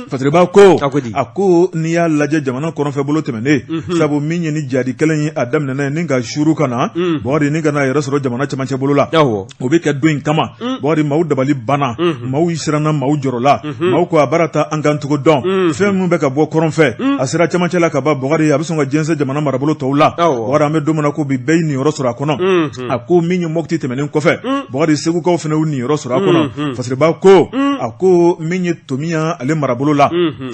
Fasiriba ko a ko n'i y'a lajɛ jamana kɔrɔnfɛ bolo tɛmɛnen sabu min ye ni jadi kelen ye a daminɛna ni ka shuru ka na Bɔkari ni ka na yɛrɛ sɔrɔ jamana cɛmancɛ bolo la o bɛ kɛ don in kama Bɔkari maaw dabali banna maaw siranna maaw jɔrɔla maaw ko a baara ta an k'an tugu dɔn fɛn min bɛ ka bɔ kɔrɔnfɛ a sera cɛmancɛ la ka ban Bɔkari a bɛ sɔn ka jɛnsɛn jamana marabolo tɔw la Bɔkari an bɛ don min na ko bi bɛɛ ye niyɔrɔ sɔrɔ a kɔnɔ a ko min ye Mɔputi tɛmɛnen kɔfɛ Bɔkari segukaw fana y'u niyɔrɔ sɔrɔ a kɔnɔ Fasiriba ko a ko min ye Tomiya ale marabolo la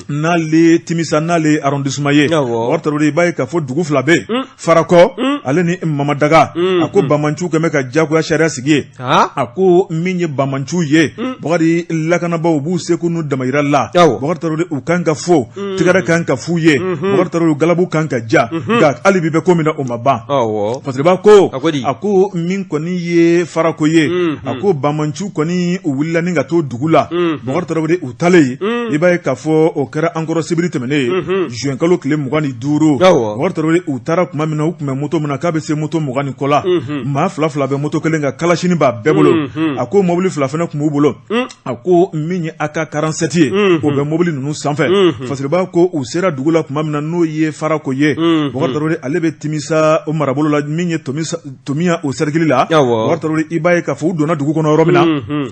n'ale Timisa n'ale arrondissement ye Bɔkari Tarawele i b'a ye k'a fɔ dugu fila bɛ yen Farakɔ ale ni Mamadaga a ko Bamancu kɛmɛ ka jagoya sariya sigi ye a ko min ye Bamancu ye Bɔkari lakanabaw b'u seko n'u damayira la Bɔkari Tarawele u kan ka fo tigɛrɛ kan ka f'u ye Bɔkari Tarawele galabu kan ka ja nka hali bi bɛ ko min na o ma ban Fasiriba ko a ko min kɔni ye Farako ye a ko Bamancu kɔni u wulila ni ka to dugu la Bɔkari Tarawele u talen i b'a ye k'a fɔ o kɛra an kɔrɔ sibiri tɛmɛnen juin kalo tile 25 Bɔkari Tarawele u taara tuma min na u tun bɛ moto min na k'a bɛ se moto 20 ni kɔ la maa fila fila bɛ moto kelen kan kalasini b'a bɛɛ bolo a ko mobili fila fana tun b'u bolo a ko min ye AK-47 ye o bɛ mobili ninnu sanfɛ Fasiriba ko u sera dugu la tuma min na n'o ye Farako ye Bɔkari Tarawele ale bɛ Timisa o marabolo la min ye Tomiya o cercle la Bɔkari Tarawele i b'a ye k'a fɔ u donna dugu kɔnɔ yɔrɔ min na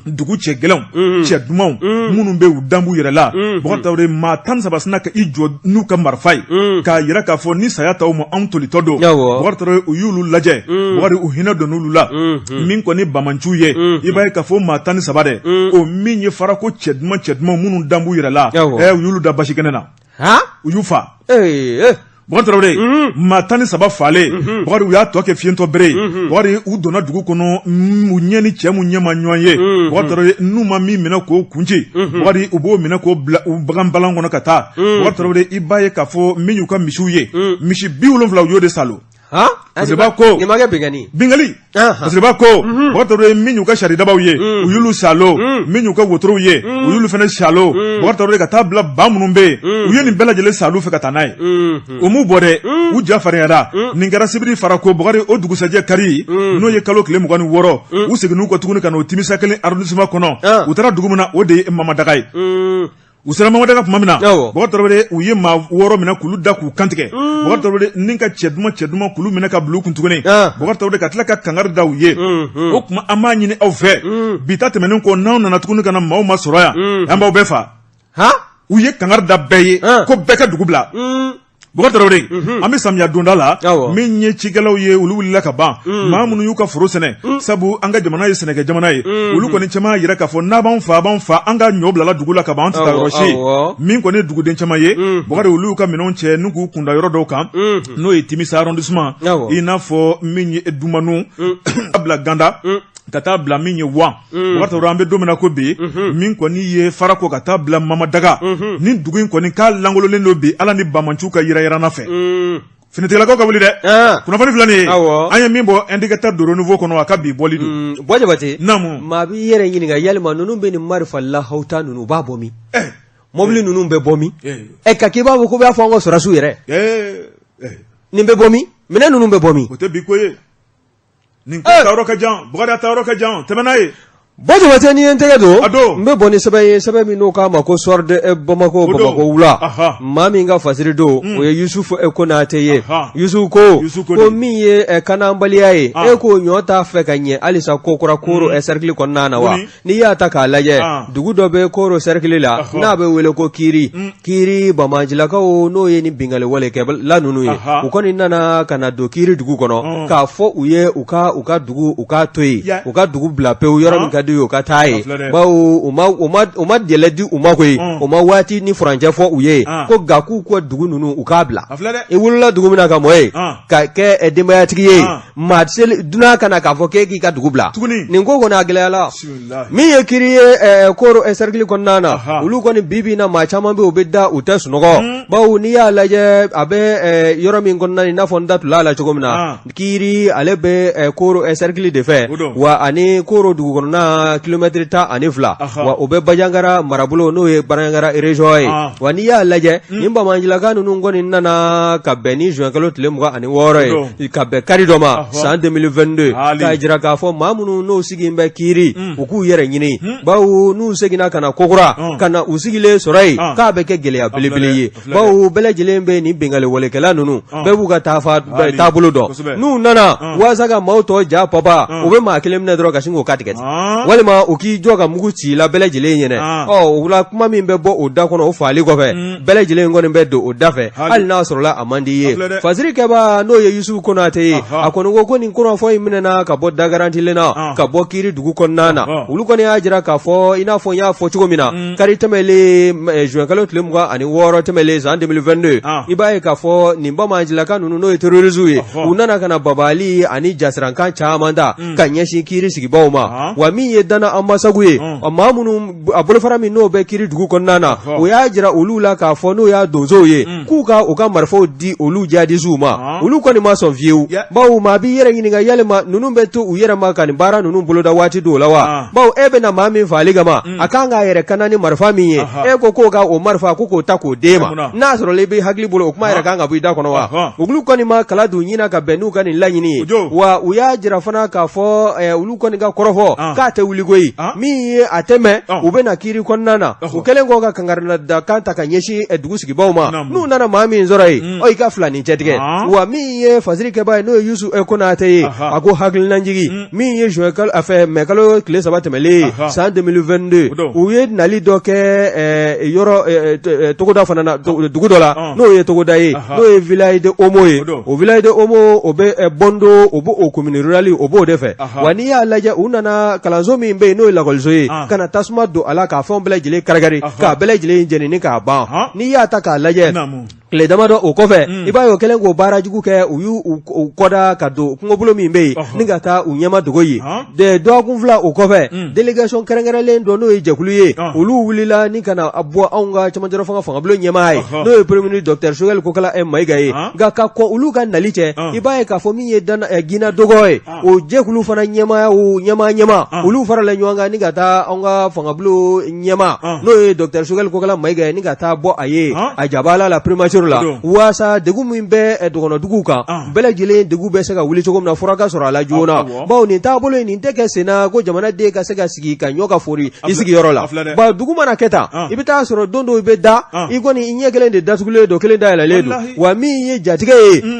dugu cɛ gɛlɛnw cɛ dumanw minnu bɛ u danbu yɛrɛ la Bɔkari Tarawele maa 13 sina ka i jɔ n'u ka marifa ye k'a yira k'a fɔ ni saya t'aw ma anw tolitɔ don Bɔkari Tarawele u y'olu lajɛ Bɔkari u hinɛ don n'olu la min kɔni Bamancu ye i b'a ye k'a fɔ maa 13 dɛ o min ye Farako cɛ duman minnu danbu yɛrɛ la u y'olu da basi kɛnɛ na u y'u fa Bɔkari Tarawele maa 13 falen Bɔkari u y'a tɔ kɛ fiyentɔ bere ye Bɔkari u donna dugu kɔnɔ u ɲɛ ni cɛ mun ɲɛ ma ɲɔgɔn ye Bɔkari Tarawele n'u ma min minɛ k'o kunci Bɔkari u b'o minɛ k'o bila u bagan balan kɔnɔ ka taa Bɔkari Tarawele i b'a ye k'a fɔ min y'u ka misiw ye misi 70 u y'o de salo Fasiriba ko bingali Fasiriba ko Bɔkari Tarawele min y'u ka saridabaw ye u y'olu salo min y'u ka wotorow ye u y'olu fana salo Bɔkari Tarawele ka taa bila ba minnu bɛ yen u ye nin bɛɛ lajɛlen salo fɛ ka taa n'a ye o m'u bɔ dɛ u ja farinyara nin kɛra sibiri Farako Bɔkari o dugusajɛ kari n'o ye kalo tile 26 u seginn'u kɔ tuguni ka na o Timisa 1 arrondissement kɔnɔ u taara dugu min na o de ye Mamadaga ye u sera Mamadaga tuma min na Bɔkari Tarawele u ye maa 6 minɛ k'olu da k'u kantigɛ Bɔkari Tarawele ni ka cɛ duman k'olu minɛ ka bila u kun tuguni Bɔkari Tarawele ka tila ka kangari da u ye o tuma an b'a ɲini aw fɛ bi ta tɛmɛnen kɔ n'aw nana tuguni ka na maaw ma sɔrɔ yan an b'aw bɛɛ fa u ye kangari da bɛɛ ye ko bɛɛ ka dugu bila Bɔkari Tarawele an bɛ samiya donda la min ye cikɛlaw ye olu wulila ka ban maa minnu y'u ka foro sɛnɛ sabu an ka jamana ye sɛnɛkɛ jamana ye olu kɔni caman yira k'a fɔ n'a b'an fa an ka ɲɔ bilala dugu la ka ban an tɛ taa yɔrɔ si min kɔni ye duguden caman ye Bɔkari olu y'u ka minɛnw cɛ n'u k'u kunda yɔrɔ dɔw kan n'o ye Timisa arrondissement i n'a fɔ min ye Dumanu a bila Ganda ka taa bila min ye Wan Bɔkari Tarawele an bɛ don min na ko bi min kɔni ye Farako ka taa bila Mamadaga ni dugu in kɔni k'a langololen don bi ala ni Bamancu ka yirayirana fɛ finitigilakaw ka wuli dɛ kunnafoni filɛ nin ye an ye min bɔ indicateur de renouveau kɔnɔ a ka bi bɔli don Bɔ Jabate naamu maa b'i yɛrɛ ɲininka yalima ninnu bɛ nin marifa lahawta ninnu u b'a bɔ min mobili ninnu bɛ bɔ min ka k'i b'a fɔ ko b'a fɔ an ka sɔrɔsiw yɛrɛ nin bɛ bɔ min minɛn ninnu bɛ bɔ min o tɛ bi ko ye nin ko taayɔrɔ ka jan Bɔkari a taayɔrɔ ka jan tɛmɛ n'a ye Bɔ Jabate n'i ye n tɛgɛ don n bɛ bɔ ni sɛbɛn ye sɛbɛn min n'o k'a ma ko soir de Bamako wula maa min ka fasiri don o ye Yusufu Konate ye Yusufu ko min ye kananbaliya ye e ko ɲɔ t'a fɛ ka ɲɛ halisa ko kura Koro cercle kɔnɔna na wa n'i y'a ta k'a lajɛ dugu dɔ bɛ Koro cercle la n'a bɛ wele ko Kiri Bamajilakaw n'o ye ni bingali wale kɛla ninnu ye u kɔni nana ka na don Kiri dugu kɔnɔ k'a fɔ u ye u ka dugu u k'a to yen u ka dugu bila pewu yɔrɔ min ka di u ka taa ye bawo u ma dɛlɛ di u ma koyi u ma waati ni furancɛ fɔ u ye ko nka k'u ka dugu ninnu u k'a bila i wolola dugu min na ka mɔ ye ka kɛ denbayatigi ye matsel duna kana ka fo ke ki ka dugubla nin ko na gele min ye kiri ye koro cercle konnana ulu koni bibi na ma chama be obedda utas nogo bawu ni ya laje abe yoro min konnani na fonda tulala chogomna kiri ale be koro cercle de fe wa ani koro dugu konna kilometre ta ani fla wa obe bajangara marabulo no ye barangara region wa ni ya laje imba manjila kanu ngoni nana ka beni juin kalo tlemwa ani woro ka be karidoma san 2022 ka jira ka fo mamunu no sigimbe kiri uku yere nyini bawu nu segina kana kokura kana usigile sorai ka be ke gele ya bilibili bawu bele jilembe ni bengale wole kala nunu bebu ka tafa tabulo do nu nana wasaga mauto ja papa obe ma kelemne dro ka shingo katiketi walima uki joga mugu ci la bele jile nyene wula kuma min be bo oda kono o fali ko fe bele jile ngoni be do oda fe al na sorola amandi ye faziri ke ba no ye yusu kono ate akono go koni kono fo imina ka bo da garanti lena ka bo kiri dugu konnana ulu koni ajira ka fo ina fo ya fo chugomina kari temele juin kalo tlemwa ani woro temele za 2022 ibaye ka fo nimba manjila ka nunu no terrorisme unana kana babali ani jasran kan chamanda kanye shi kiri sigi bawma wa mi yedana amma saguye amma munu abul farami no be kiri dugu konnana o ya jira ulula ka fo no ya dozo ye kuka o ka marfo di ulu jadi zuma ulu koni ma son view bawu ma bi yere nginga yalema nunu betu u yere ma kan bara nunu boloda wati do lawa bawu ebe na mami faliga ma akanga yere kanani marfa mi ye ko ga o marfa ko ta ko dema nasro lebe hagli bolo kuma yere kanga bu da kono wa ulu koni ma kala du nyina ka benu kan lanyini wa u ya jira fana ka fo ulu koni ga korofo ka te uligoi mi ateme ube na kiri konnana u kelengo ga kangarna da kanta kanyeshi edugu sigi bawma nu nana mami nzorai o ka fulani jetge wa mi ye faziri ke bay no yusu ekona te ago hagli nanjigi mi ye joekal afa mekalo kle sabate mele san 2022 u ye nali doke yoro togoda fana dugu dola no ye togoda ye no ye village de omo ye o village de omo obe bondo obo o commune rurali obo defe wani ya laja unana kalanzo mi mbe no la golzo ye kana tasma do ala ka fon bele jile karagari ka bele jile jeni ni ka ba ni ya ta ka laje le damado o kofe ibayo kelengo bara jugu ke uyu koda kado kungobulo mi mbe ninga ta unyama dogoyi de dogunfla o kofe delegation karangara len do no ejekuluye ulu wulila ni kana abwa aunga chamanjaro fanga bulo nyama ai no premier ministre Dr Shogel kokala e maigaye ga ka ko ulu ga naliche ibaye ka fomi ye dan gina dogoy o jekulu fana nyama o nyama ulu fara la nywanga ninga ta aunga fanga bulo nyama no Dr Shogel kokala maigaye ninga ta bo aye ajabala la premature la wasa degu mimbe dogono duguka bele jile degu be sega wuli chogom na furaka sora la jona bawo ni tabolo ni teke sena go jamana de ka sega sigi ka nyoka fori isigi yorola ba dugu mana keta ibita soro dondo ibe da igoni inye gele de dasgule do kele da la ledu wa mi ye jatige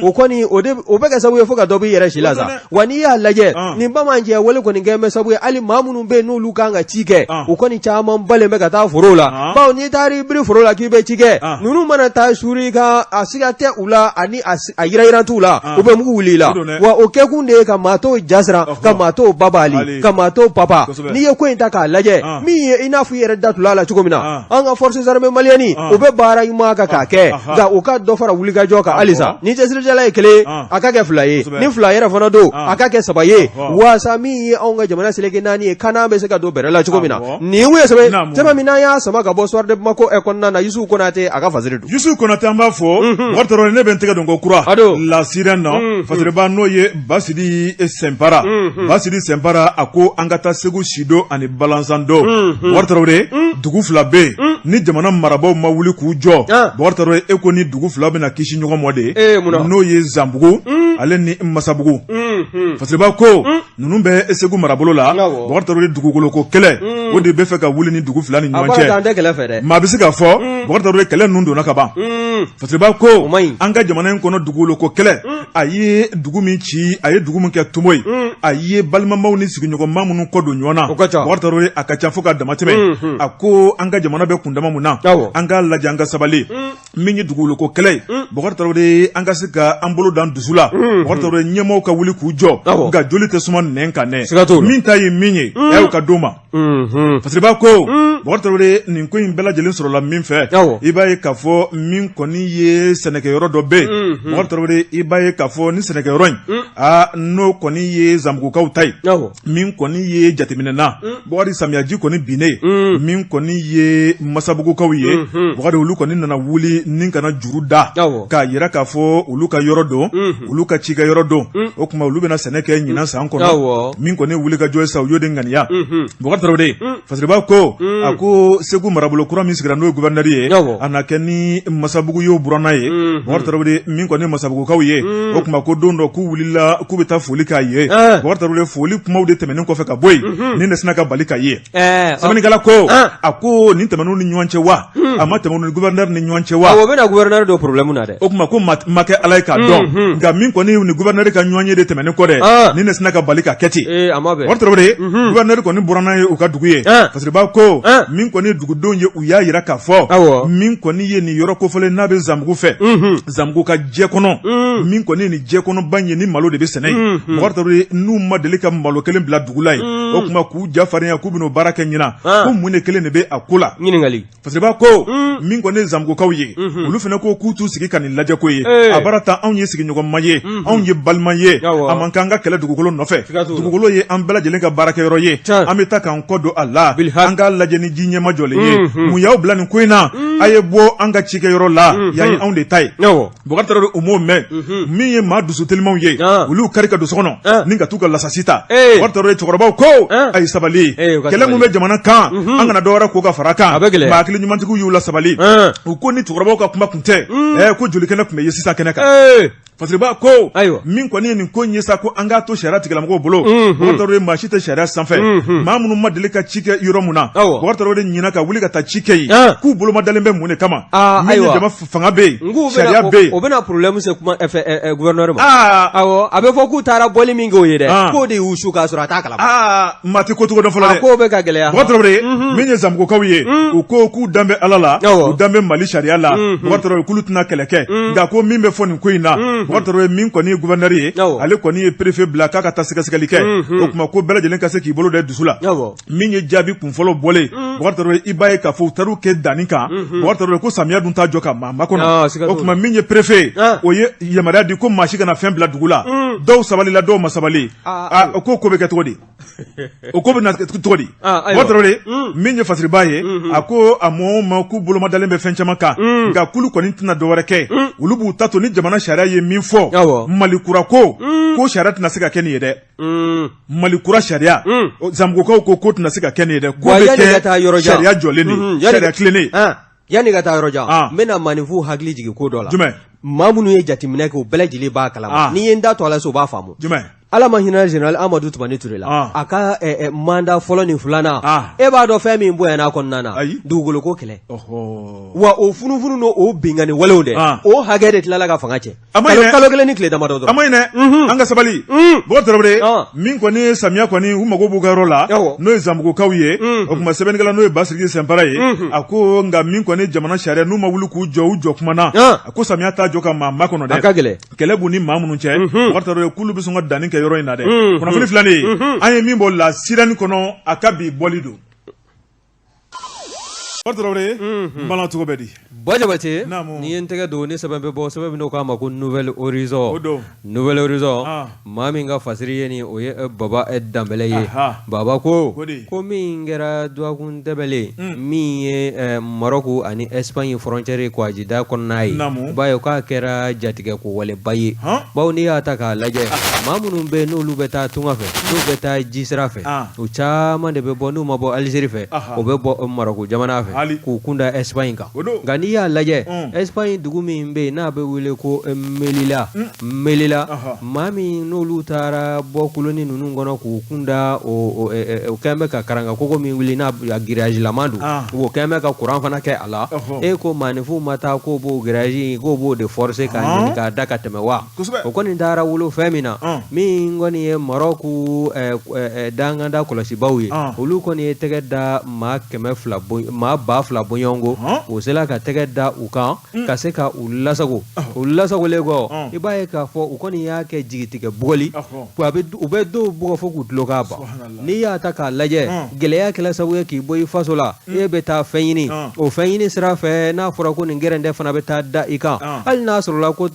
o koni obeka sabu ye foka dobi yere shilaza wani ya laje ni ba manje wole koni ngeme sabu ali mamunu be no lukanga chike o koni chama mbale meka ta forola bawo ni tari bri forola ki be chike nunu mana ta shuri ka asigate ula ani ayira tula ube mugu wulila wa okekunde ka mato jasra ka mato babali ka mato papa ni ye ko intaka laje mi ina fu yere datula la chugomina anga forces armées maliani ube bara ima ka kake ga oka do fara wuliga joka alisa ni jesri jala ekele akake flaye ni flaye ra fana do akake sabaye wa sami anga jamana seleke nani kana be se ka do berela chugomina ni we sabe tema mina ya sama ga boswar de mako ekonna na yusu konate aka faziridu yusu konate amba fo wartoro ne bentega dongo kura la sirène no fasreba no ye basidi sempara ako angata segu shido ani balanzando wartoro re dugu fla be ni jamana marabo ma wuli ku jo wartoro eko ni dugu fla be na kishi nyogo mode no ye zambugu ale ni masabugu fasreba ko nunu be segu marabolo la wartoro re dugu golo ko kele o de be fe ka wuli ni dugu fla ni nwanche ma bisi ka fo wartoro re kele nundo nakaba fasreba ko anga jamana kono dugulo ko kele aye dugu min ci aye dugu min ke tumoy aye balma mawni sigi nyogo mamunu ko do nyona wartaro akacha foka damateme ako anga jamana be kundama muna anga la janga sabali mingi dugulo ko kele wartaro de anga sika ambolo dan dusula wartaro nyemo ka wuli ku jo ga joli te suma nenka ne min tayi minyi e ka doma parce que b'a ko Bokar Tarawele nin ko in bɛɛ lajɛlen sɔrɔla min fɛ i b'a ye k'a fɔ min kɔni ye sɛnɛkɛyɔrɔ dɔ bɛ yen Bokar Tarawele i b'a ye k'a fɔ ni sɛnɛkɛyɔrɔ in n'o kɔni ye Zamugukaw ta ye min kɔni ye jateminɛna Bokari samiyaji kɔni binnen min kɔni ye Masabugukaw ye Bokari olu kɔni nana wuli ni kana juru da k'a yira k'a fɔ olu ka yɔrɔ don olu ka cikɛ yɔrɔ don o tuma olu bɛna sɛnɛ kɛ ɲinan san kɔnɔ min kɔni wuli ka jɔ ye sa u y'o de ŋaniya Bokar Tarawele Fasiriba ko a ko Segu marabolo kura min sigira n'o ye gouverneur ye a na kɛ ni Masabugu y'o buranna ye Bokar Tarawele min kɔni ye Masabugukaw ye o tuma ko don dɔ k'u wulila k'u bɛ taa foli k'a ye Bokar Tarawele foli kumaw de tɛmɛnen kɔfɛ ka bɔ yen ni ne sina ka bali k'a ye sɛbɛnnikɛla ko a ko nin tɛmɛn'u ni ɲɔgɔn cɛ wa a ma tɛmɛ u ni gouverneur ni ɲɔgɔn cɛ wa o bɛna gouverneur dɔ problème na dɛ o tuma ko ma kɛ Ala ye k'a dɔn nka min kɔni ni gouverneur ka ɲɔgɔn ye de tɛmɛnen kɔ dɛ ni ne sina ka bali ka kɛ ten Bokar Tarawele gouverneur kɔni buranna ye u ka dugu ye parce que b'a ko min kɔni ye dugudenw ye u y'a yira k'a fɔ min kɔni ye nin yɔrɔ kofɔlen n'a bɛ Zamugu fɛ Zamugu ka jɛ kɔnɔ min kɔni ye nin jɛ kɔnɔba ye ni malo de bɛ sɛnɛ yen Bokar Tarawele n'u ma deli ka malo kelen bila dugu la yen o tuma k'u jafarinya k'u bɛn'o baara kɛ ɲinan ko mun de kelen de bɛ a ko la ɲininkali parce que b'a ko min kɔni ye Zamugukaw ye olu fana ko k'u t'u sigi ka nin lajɛ ko ye a baara ta anw ye sigiɲɔgɔnma ye anw ye balima ye a man kan ka kɛlɛ dugukolo nɔfɛ dugukolo ye an bɛɛ lajɛlen ka baarakɛyɔrɔ ye an bɛ taa k'an kɔ don a la an k'a lajɛ ni ji ɲɛma jɔlen ye mun y'aw bila nin ko in na a ye bɔ an ka cikɛyɔrɔ la yan ye anw de ta ye Bokar Tarawele u m'o mɛn min ye maa dusu telimanw ye olu kari ka don so kɔnɔ ni ka t'u ka lasasi ta Bokar Tarawele cɛkɔrɔbaw ko a ye sabali kɛlɛ mun bɛ jamana kan an kana dɔwɛrɛ ko ka fara kan maa hakili ɲumantigiw y'u la sabali u ko ni cɛkɔrɔbaw ka kuma kun tɛ ko jolikɛnɛ tun bɛ ye sisan kɛnɛ kan Fasiriba ko min kɔni ye nin ko in ye sa ko an k'a to sariya tigilamɔgɔw bolo Bokar Tarawele maa si tɛ sariya sanfɛ maa minnu ma deli ka ci kɛ yɔrɔ mun na Bokar Tarawele ɲina ka wuli ka taa ci kɛ yen k'u bolo ma dalen bɛ mun de kama min ye jama fanga bɛ yen sariya bɛ yen o bɛna problème se kuma gouverneur ma awɔ a bɛ fɔ k'u taara bɔli min kɛ o ye dɛ k'o de y'u su k'a sɔrɔ a t'a kalama maa tɛ ko cogo dɔn fɔlɔ dɛ k'o bɛ ka gɛlɛya Bokar Tarawele min ye Zamugukaw ye u ko k'u dan bɛ Ala la u dan bɛ Mali sariya la Bokar Tarawele k'olu tɛna kɛlɛ kɛ nka ko min bɛ fɔ nin ko in na Bokar Tarawele min kɔni ye gouverneur ye ale kɔni ye préfet bila k'a ka taa sɛgɛsɛgɛli kɛ o tuma ko bɛɛ lajɛlen ka se k'i bolo da dusu la min ye jaabi kunfɔlɔ bɔlen Bokar Tarawele i b'a ye k'a fɔ u taar'u kɛ danni kan Bokar Tarawele ko samiya dun t'a jɔ ka maa makɔnɔ o tuma min ye préfet o ye yamaruya di ko maa si kana fɛn bila dugu la dɔw sabalila dɔw ma sabali o ko bɛ kɛ cogo di o ko bɛ na cogo di Bokar Tarawele min ye Fasiriba ye a ko a mɔgɔw ma k'u bolo ma dalen bɛ fɛn caman kan nka k'olu kɔni tɛna dɔwɛrɛ kɛ olu b'u ta to ni jamana sariya ye min fɔ Malikura ko sariya tɛna se ka kɛ nin ye dɛ Malikura sariya Zamugukaw ko tɛna se ka kɛ nin ye dɛ ko bɛ kɛ sariya jɔlen de sariya tilennen yanni ka taa yɔrɔ jan n bɛna maninfin hakili jigin ko dɔ la maa minnu ye jateminɛ kɛ o bɛɛ lajɛlen b'a kalama n'i ye n da to a la so o b'a faamu Ala ma hinɛ général Amadu Tumani Ture la a ka mandat fɔlɔ ni filanan e b'a dɔn fɛn min bonyana a kɔnɔna na dugukolo ko kɛlɛ wa o funufunu n'o bingani walew dɛ o hakɛ de tilala ka fanga cɛ kalo kelen ni tile damadɔ dɔrɔn a ma ɲinɛ an ka sabali Bokar Tarawele min kɔni ye samiya kɔni u mago b'u ka yɔrɔ la n'o ye Zamugukaw ye o tuma sɛbɛnnikɛla n'o ye Basiriki Sɛnpara ye a ko nka min kɔni jamana sariya n'u ma wuli k'u jɔ u jɔ kuma na a ko samiya t'a jɔ ka maa makɔnɔ dɛ a ka gɛlɛn kɛlɛ b'u ni maa minnu cɛ Bokar Tarawele k'olu bɛ sɔn ka danni kɛ yɔrɔ in na dɛ kunnafoni filanin an ye min bɔ la sirani kɔnɔ a ka bi bɔli don Bokar Tarawele n bala cogo bɛ di Ba Jabate n'i ye n tɛgɛ don ni sɛbɛn bɛ bɔ sɛbɛn min k'a ma ko Nouvelle Horizon Nouvelle Horizon maa min ka fasiri ye nin o ye Baba Danbɛlɛ ye Baba ko min kɛra dugakun tɛbɛlen min ye Maroc ani Espagne frontière kɔgɔjida kɔnɔna ye i b'a ye k'a kɛra jatigɛ ko waleba ye bawo n'i y'a ta k'a lajɛ maa minnu bɛ yen n'olu bɛ taa tunga fɛ n'u bɛ taa jisira fɛ u caman de bɛ bɔ n'u ma bɔ Algérie fɛ o bɛ bɔ Maroc jamana fɛ k'u kunda Espagne kan nka n'i y'a lajɛ Espagne dugu min bɛ yen n'a bɛ wele ko Melilla maa min n'olu taara bɔ koloni ninnu kɔnɔ k'u kunda o kɛn bɛ ka karanga koko min wuli n'a girage lama don o kɛn bɛ ka courant fana kɛ a la e ko maaninfinw ma taa k'o b'o girage k'o b'o de forcer k'a ɲini k'a da ka tɛmɛ wa o kɔni taara wolo fɛn min na min kɔni ye Maroc danganda kɔlɔsibaw ye olu kɔni ye tɛgɛ da maa 200 maa ba fila bɔɲɔgɔnko o sela ka tɛgɛ da u kan ka se ka u lasago u lasagolen kɔ i b'a ye k'a fɔ u kɔni y'a kɛ jigitigɛ bugɔli u bɛ dɔw bugɔ fo k'u tulo k'a ban n'i y'a ta k'a lajɛ gɛlɛya kɛla sababu ye k'i bɔ i faso la e bɛ taa fɛn ɲini o fɛn ɲini sira fɛ n'a fɔra ko nin gɛrɛndɛ fana bɛ taa da i kan hali n'a sɔrɔla ko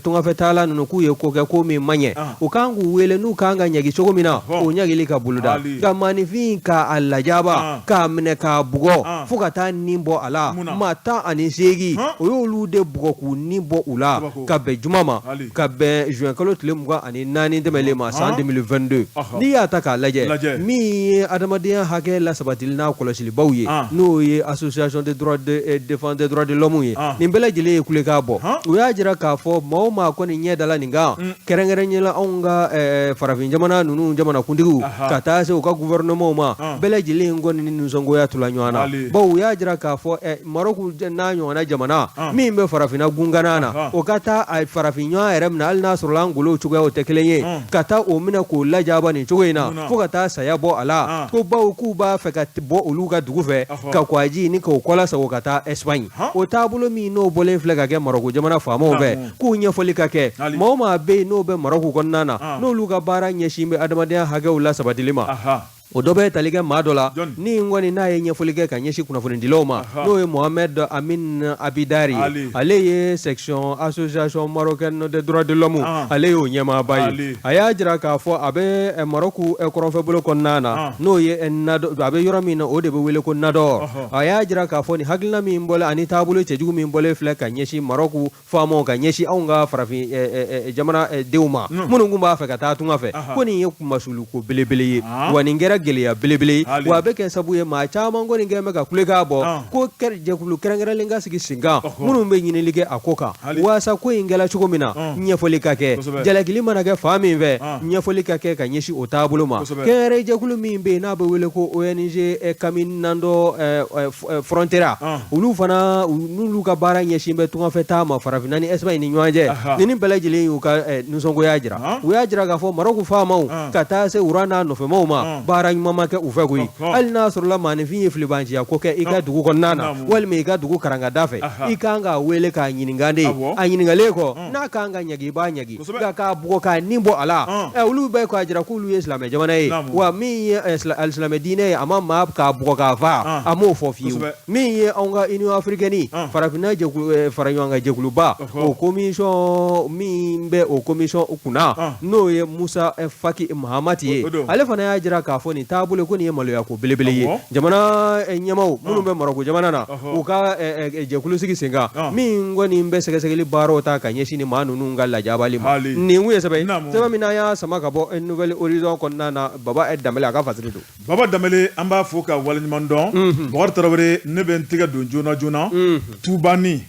tungafɛtaala ninnu k'u ye ko kɛ ko min man ɲɛ u kan k'u wele n'u kan ka ɲagi cogo min na o ɲagili ka boloda nka maanifin k'a lajaba k'a minɛ k'a bugɔ fo ka taa nin bɔ a la maa 18 o y'olu de bugɔ k'u nin bɔ u la ka bɛn juma ma ka bɛn juin kalo tile 24 tɛmɛlen ma san 2022 n'i y'a ta k'a lajɛ min ye adamadenya hakɛ lasabatili n'a kɔlɔsilibaw ye n'o ye association des droits de défense des droits de l'homme ye nin bɛɛ lajɛlen ye kulekan bɔ u y'a jira k'a fɔ maa o maa kɔni ɲɛ dala nin kan kɛrɛnkɛrɛnyala anw ka farafin jamana ninnu jamanakuntigiw ka taa se u ka gouvernement ma bɛɛ lajɛlen kɔni ni nisɔngoya tula ɲɔgɔn na bawo u y'a jira k'a fɔ Maroc n'a ɲɔgɔnna jamana min bɛ farafinna gunganan na o ka taa a farafin ɲɔgɔn yɛrɛ minɛ hali n'a sɔrɔla an golow cogoyaw tɛ kelen ye ka taa o minɛ k'o lajaba nin cogo in na fo ka taa saya bɔ a la ko bawo k'u b'a fɛ ka bɔ olu ka dugu fɛ ka kɔji ni k'o kɔla sago ka taa Espagne o taabolo min n'o bɔlen filɛ ka kɛ Maroc jamana faamaw fɛ k'u ɲɛfɔli ka kɛ maa o maa bɛ yen n'o bɛ Maroc kɔnɔna na n'olu ka baara ɲɛsin bɛ adamadenya hakɛw la sabatili ma o dɔ bɛ tali kɛ maa dɔ la ni kɔni n'a ye ɲɛfɔli kɛ ka ɲɛsin kunnafonidilaw ma n'o ye Mohamed Amin Abidari ale ye section association marocaine des droits de l'homme ale y'o ɲɛmaaba ye a y'a jira k'a fɔ a bɛ Maroc kɔrɔnfɛbolo kɔnɔna na n'o ye Nador a bɛ yɔrɔ min na o de bɛ wele ko Nador a y'a jira k'a fɔ nin hakilina min bɔlen ani taabolo cɛjugu min bɔlen filɛ ka ɲɛsin Maroc faamaw ka ɲɛsin anw ka farafin jamana denw ma minnu tun b'a fɛ ka taa tunga fɛ ko nin ye kumasuluko belebele ye wa nin kɛra gɛlɛya belebele wa a bɛ kɛ sabu ye maa caman kɔni kɛn bɛ ka kulekan bɔ ko jɛkulu kɛrɛnkɛrɛnlen ka sigi sen kan minnu bɛ ɲinili kɛ a ko kan waasa ko in kɛla cogo min na ɲɛfɔli ka kɛ jalakili mana kɛ fan min fɛ ɲɛfɔli ka kɛ ka ɲɛsin o taabolo ma kɛnɛrɛ jɛkulu min bɛ yen n'a bɛ wele ko ONG Caminando Frontera olu fana n'olu ka baara ɲɛsin bɛ tungafɛ taa ma farafinna ni Espagne ni ɲɔgɔn cɛ nin bɛɛ lajɛlen y'u ka nisɔngoya jira u y'a jira k'a fɔ Maroc faamaw ka taa se wura n'a nɔfɛmaw ma baara ɲuman ma kɛ u fɛ koyi hali n'a sɔrɔla maanifin ye filibanciya ko kɛ i ka dugu kɔnɔna na walima i ka dugu karangada fɛ i kan k'a wele k'a ɲininka de a ɲininkalen kɔ n'a kan ka ɲagi i b'a ɲagi nka k'a bugɔ k'a nin bɔ a la olu bɛɛ k'a jira k'olu ye silamɛ jamana ye wa min ye alisilamɛ diinɛ ye a ma maa k'a bugɔ k'a faa a m'o fɔ fiyewu min ye anw ka Union africaine farafinna fara ɲɔgɔn kan jɛkuluba o commission min bɛ o commission kunna n'o ye Musa Faki Mahamati ye ale fana y'a jira k'a fɔ nin taabolo ko nin ye maloya ko belebele ye jamana ɲɛmaw minnu bɛ Maroc jamana na u ka jɛkulu sigi sen kan min kɔni bɛ sɛgɛsɛgɛli baaraw ta ka ɲɛsin ni maa ninnu ka lajabali ma nin kun ye sɛbɛn min n'a y'a sama ka bɔ Nouvelle Horizon kɔnɔna na Baba Danbɛlɛ a ka fasiri don Baba Danbɛlɛ an b'a fɔ ka waleɲuman dɔn Bɔkari Tarawele ne bɛ n tɛgɛ don joona joona Tubani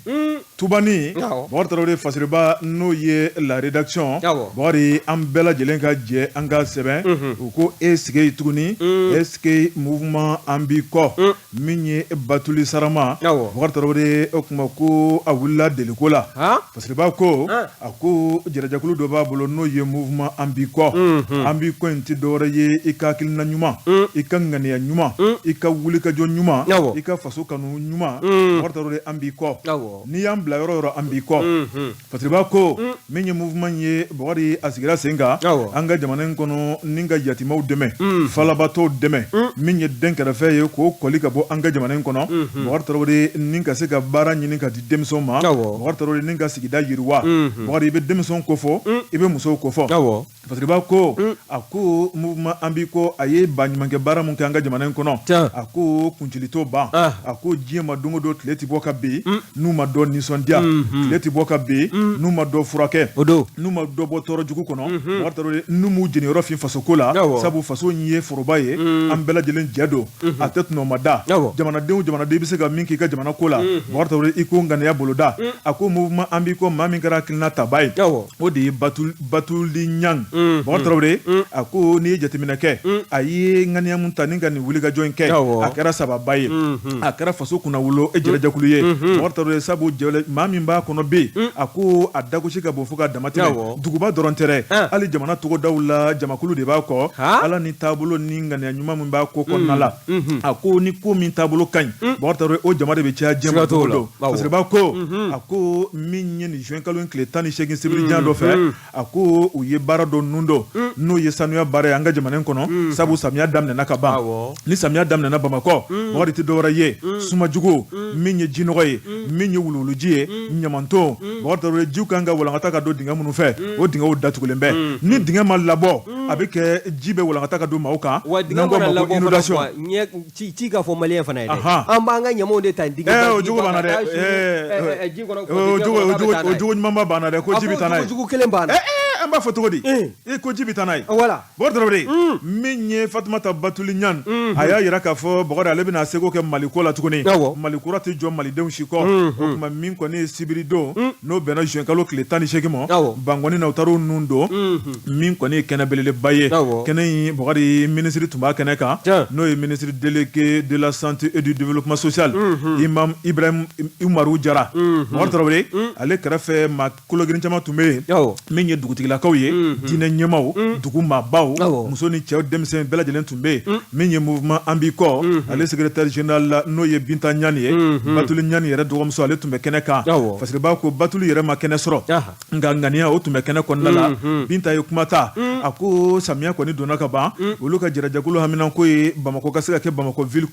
Bɔkari Tarawele fasiriba n'o ye la rédaction Bɔkari an bɛɛ lajɛlen ka jɛ an ka sɛbɛn u ko e sigi tuguni est-ce que mouvement an b'i kɔ min ye Batuli Sarama Bɔkari Tarawele o kuma ko a wulila deliko la fasiriba ko a ko jɛrɛjɛkulu dɔ b'a bolo n'o ye mouvement an b'i kɔ an b'i kɔ in tɛ dɔwɛrɛ ye i ka hakilina ɲuman i ka ŋaniya ɲuman i ka wulikajɔ ɲuman i ka faso kanu ɲuman Bɔkari Tarawele an b'i kɔ n'i y'an bila yɔrɔ yɔrɔ an b'i kɔ fasiriba ko min ye mouvement ye Bɔkari a sigira sen kan an ka jamana in kɔnɔ ni ka yatimɛw dɛmɛ falabatɔw dɛmɛ min ye den kɛrɛfɛ ye k'o kɔli ka bɔ an ka jamana in kɔnɔ Bɔkari Tarawele ni ka se ka baara ɲini ka di denmisɛnw ma Bɔkari Tarawele ni ka sigida yiriwa Bɔkari i bɛ denmisɛnw kofɔ i bɛ musow kofɔ fasiriba ko a ko mouvement an b'i kɔ a ye baɲumankɛ baara min kɛ an ka jamana in kɔnɔ a ko kuncili t'o ban a ko diɲɛ ma don o don tile tɛ bɔ ka bin n'u ma dɔ nisɔndiya tile tɛ bɔ ka bin n'u ma dɔ furakɛ n'u ma dɔ bɔ tɔɔrɔ jugu kɔnɔ Bɔkari Tarawele n'u m'u jeniyɔrɔ fin fasoko la sabu faso in ye foroba ye an bɛɛ lajɛlen jɛ don a tɛ tɛnɛ o ma da jamanaden bɛ se ka min k'i ka jamana ko la Bɔkari Tarawele i ko ŋaniya boloda a ko mouvement an b'i kɔ maa min kɛra hakilina taba ye o de ye Batuli Ɲang Bɔkari Tarawele a ko n'i ye jateminɛ kɛ a ye ŋaniya mun ta ni ka nin wulikajɔ in kɛ a kɛra sababa ye a kɛra faso kunnawolo jɛrɛjɛkulu ye Bɔkari Tarawele sabu maa min b'a kɔnɔ be a ko a dagosi ka bon fo ka damatɛmɛ duguba dɔrɔn tɛ hali jamana togodaw la jamakulu de b'a kɔ ala ni taabolo ni ŋaniya ɲuman min b'a ko kɔnɔna la a ko ni ko min taabolo ka ɲi bakari o jama de bɛ caya diɲɛ cogo dɔ parce que b'a ko a ko min ye nin juin kalo tile 18 sibiri jan dɔ fɛ a ko u ye baara dɔ nun dɔ n'o ye sanuya baara ye an ka jamana in kɔnɔ sabu samiya daminɛna ka ban ni samiya daminɛna Bamakɔ bakari tɛ dɔwɛrɛ ye sumajugu min ye jinɔgɔ ye min ye wuluwuluji ye ɲamanton bakari jiw kan ka walankata ka don dingɛ minnu fɛ o dingɛw datugulen bɛ ni dingɛ ma labɔ a bɛ kɛ ji bɛ walankata ka don maaw kan n'an ko ma ko inondation ci ka fɔ maliyɛn fana ye dɛ an b'an ka ɲamaw de ta dingɛ o jogo banna dɛ o jogo ɲuman banna dɛ ko ji bɛ taa n'a ye jogo kelen banna an b'a fɔ cogo di ko ji bɛ taa n'a ye bakari min ye Fatumata Batuli Ɲan a y'a yira k'a fɔ bakari ale bɛna seko kɛ Maliko la tuguni Mali kura tɛ jɔ malidenw si kɔ o tuma min kɔni ye sibiri don n'o bɛnna juin kalo tile 18 ma Bangoni na u taara o nun don min kɔni ye kɛnɛ belebeleba ye kɛnɛ in bakari minisiri tun b'a kɛnɛ kan n'o ye ministre délégué de la santé et du développement social Imam Ibrahim Umaru Jara bakari ale kɛrɛfɛ maa kologirin caman tun bɛ yen min ye dugutigilakaw ye diinɛ ɲɛmaw dugu maabaw muso ni cɛw denmisɛn bɛɛ lajɛlen tun bɛ yen min ye mouvement an b'i kɔ ale secrétaire général la n'o ye Binta Ɲani ye Batuli Ɲani yɛrɛ dɔgɔmuso ale tun bɛ kɛnɛ kan parce que b'a ko Batuli yɛrɛ ma kɛnɛ sɔrɔ nka ŋaniya o tun bɛ kɛnɛ kɔnɔna la Binta ye kuma ta a ko samiya kɔni donna ka ban olu ka jɛrɛjɛkulu hamina ko ye Bamakɔ ka se ka kɛ Bamakɔ ville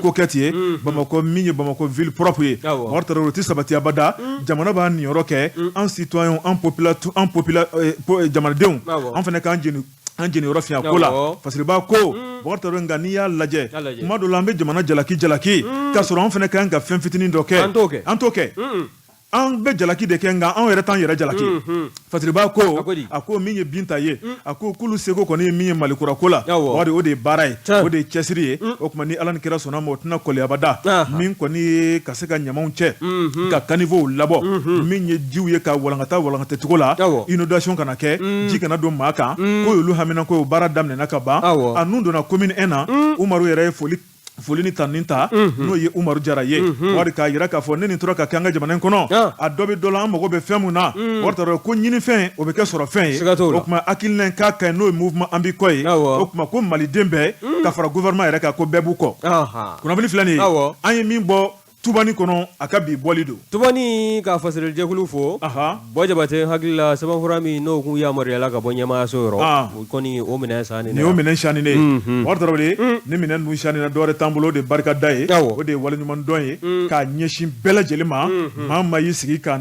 coquette ye Bamakɔ min ye Bamakɔ ville propre ye bakari o tɛ sabati abada jamana b'a niyɔrɔ kɛ an citoyen an jamanadenw an fana k'an jeni yɔrɔ fiɲɛ ko la parce que b'a ko bakari nka n'i y'a lajɛ kuma dɔ la an bɛ jamana jalaki k'a sɔrɔ an fana kan ka fɛn fitinin dɔ kɛ an t'o kɛ an bɛ jalaki de kɛ nka an yɛrɛ t'an yɛrɛ jalaki Fatiri b'a ko a ko min ye Binta ye a ko k'olu seko kɔni ye min ye Malikura ko la o de ye baara ye o de ye cɛsiri ye o tuma ni Ala ni kira sɔnna ma o tɛna kɔli abada min kɔni ye ka se ka ɲamaw cɛ ka caniveaux labɔ min ye jiw ye ka walankata cogo la inondation kana kɛ ji kana don maa kan ko y'olu hamina ko o baara daminɛna ka ban a nun donna commune 1 na Umaru yɛrɛ ye foli ni tanni ta n'o ye Umaru Jara ye wari k'a yira k'a fɔ ne nin tora ka kɛ an ka jamana in kɔnɔ a dɔ bɛ dɔ la an mago bɛ fɛn mun na wari t'a ko ɲinifɛn o bɛ kɛ sɔrɔ fɛn ye o tuma hakilina k'a ka ɲi n'o ye mouvement an b'i kɔ ye o tuma ko maliden bɛɛ ka fara gouvernement yɛrɛ kan ko bɛɛ b'u kɔ kunnafoni filɛ nin ye an ye min bɔ Tubani kɔnɔ a ka bi bɔli don Tubani ka fasɛrɛli jɛkulu fo Bɔ Jabate hakili la sɛbɛnfura min n'o kun yamaruyala ka bɔ ɲɛmaayaso yɔrɔ o kɔni o minɛn sannen nin y'o minɛn sannen ye wari dɔrɔn ni minɛn ninnu sannen na dɔwɛrɛ t'an bolo o de barika da ye o de ye waleɲuman dɔn ye k'a ɲɛsin bɛɛ lajɛlen ma maa y'i sigi k'a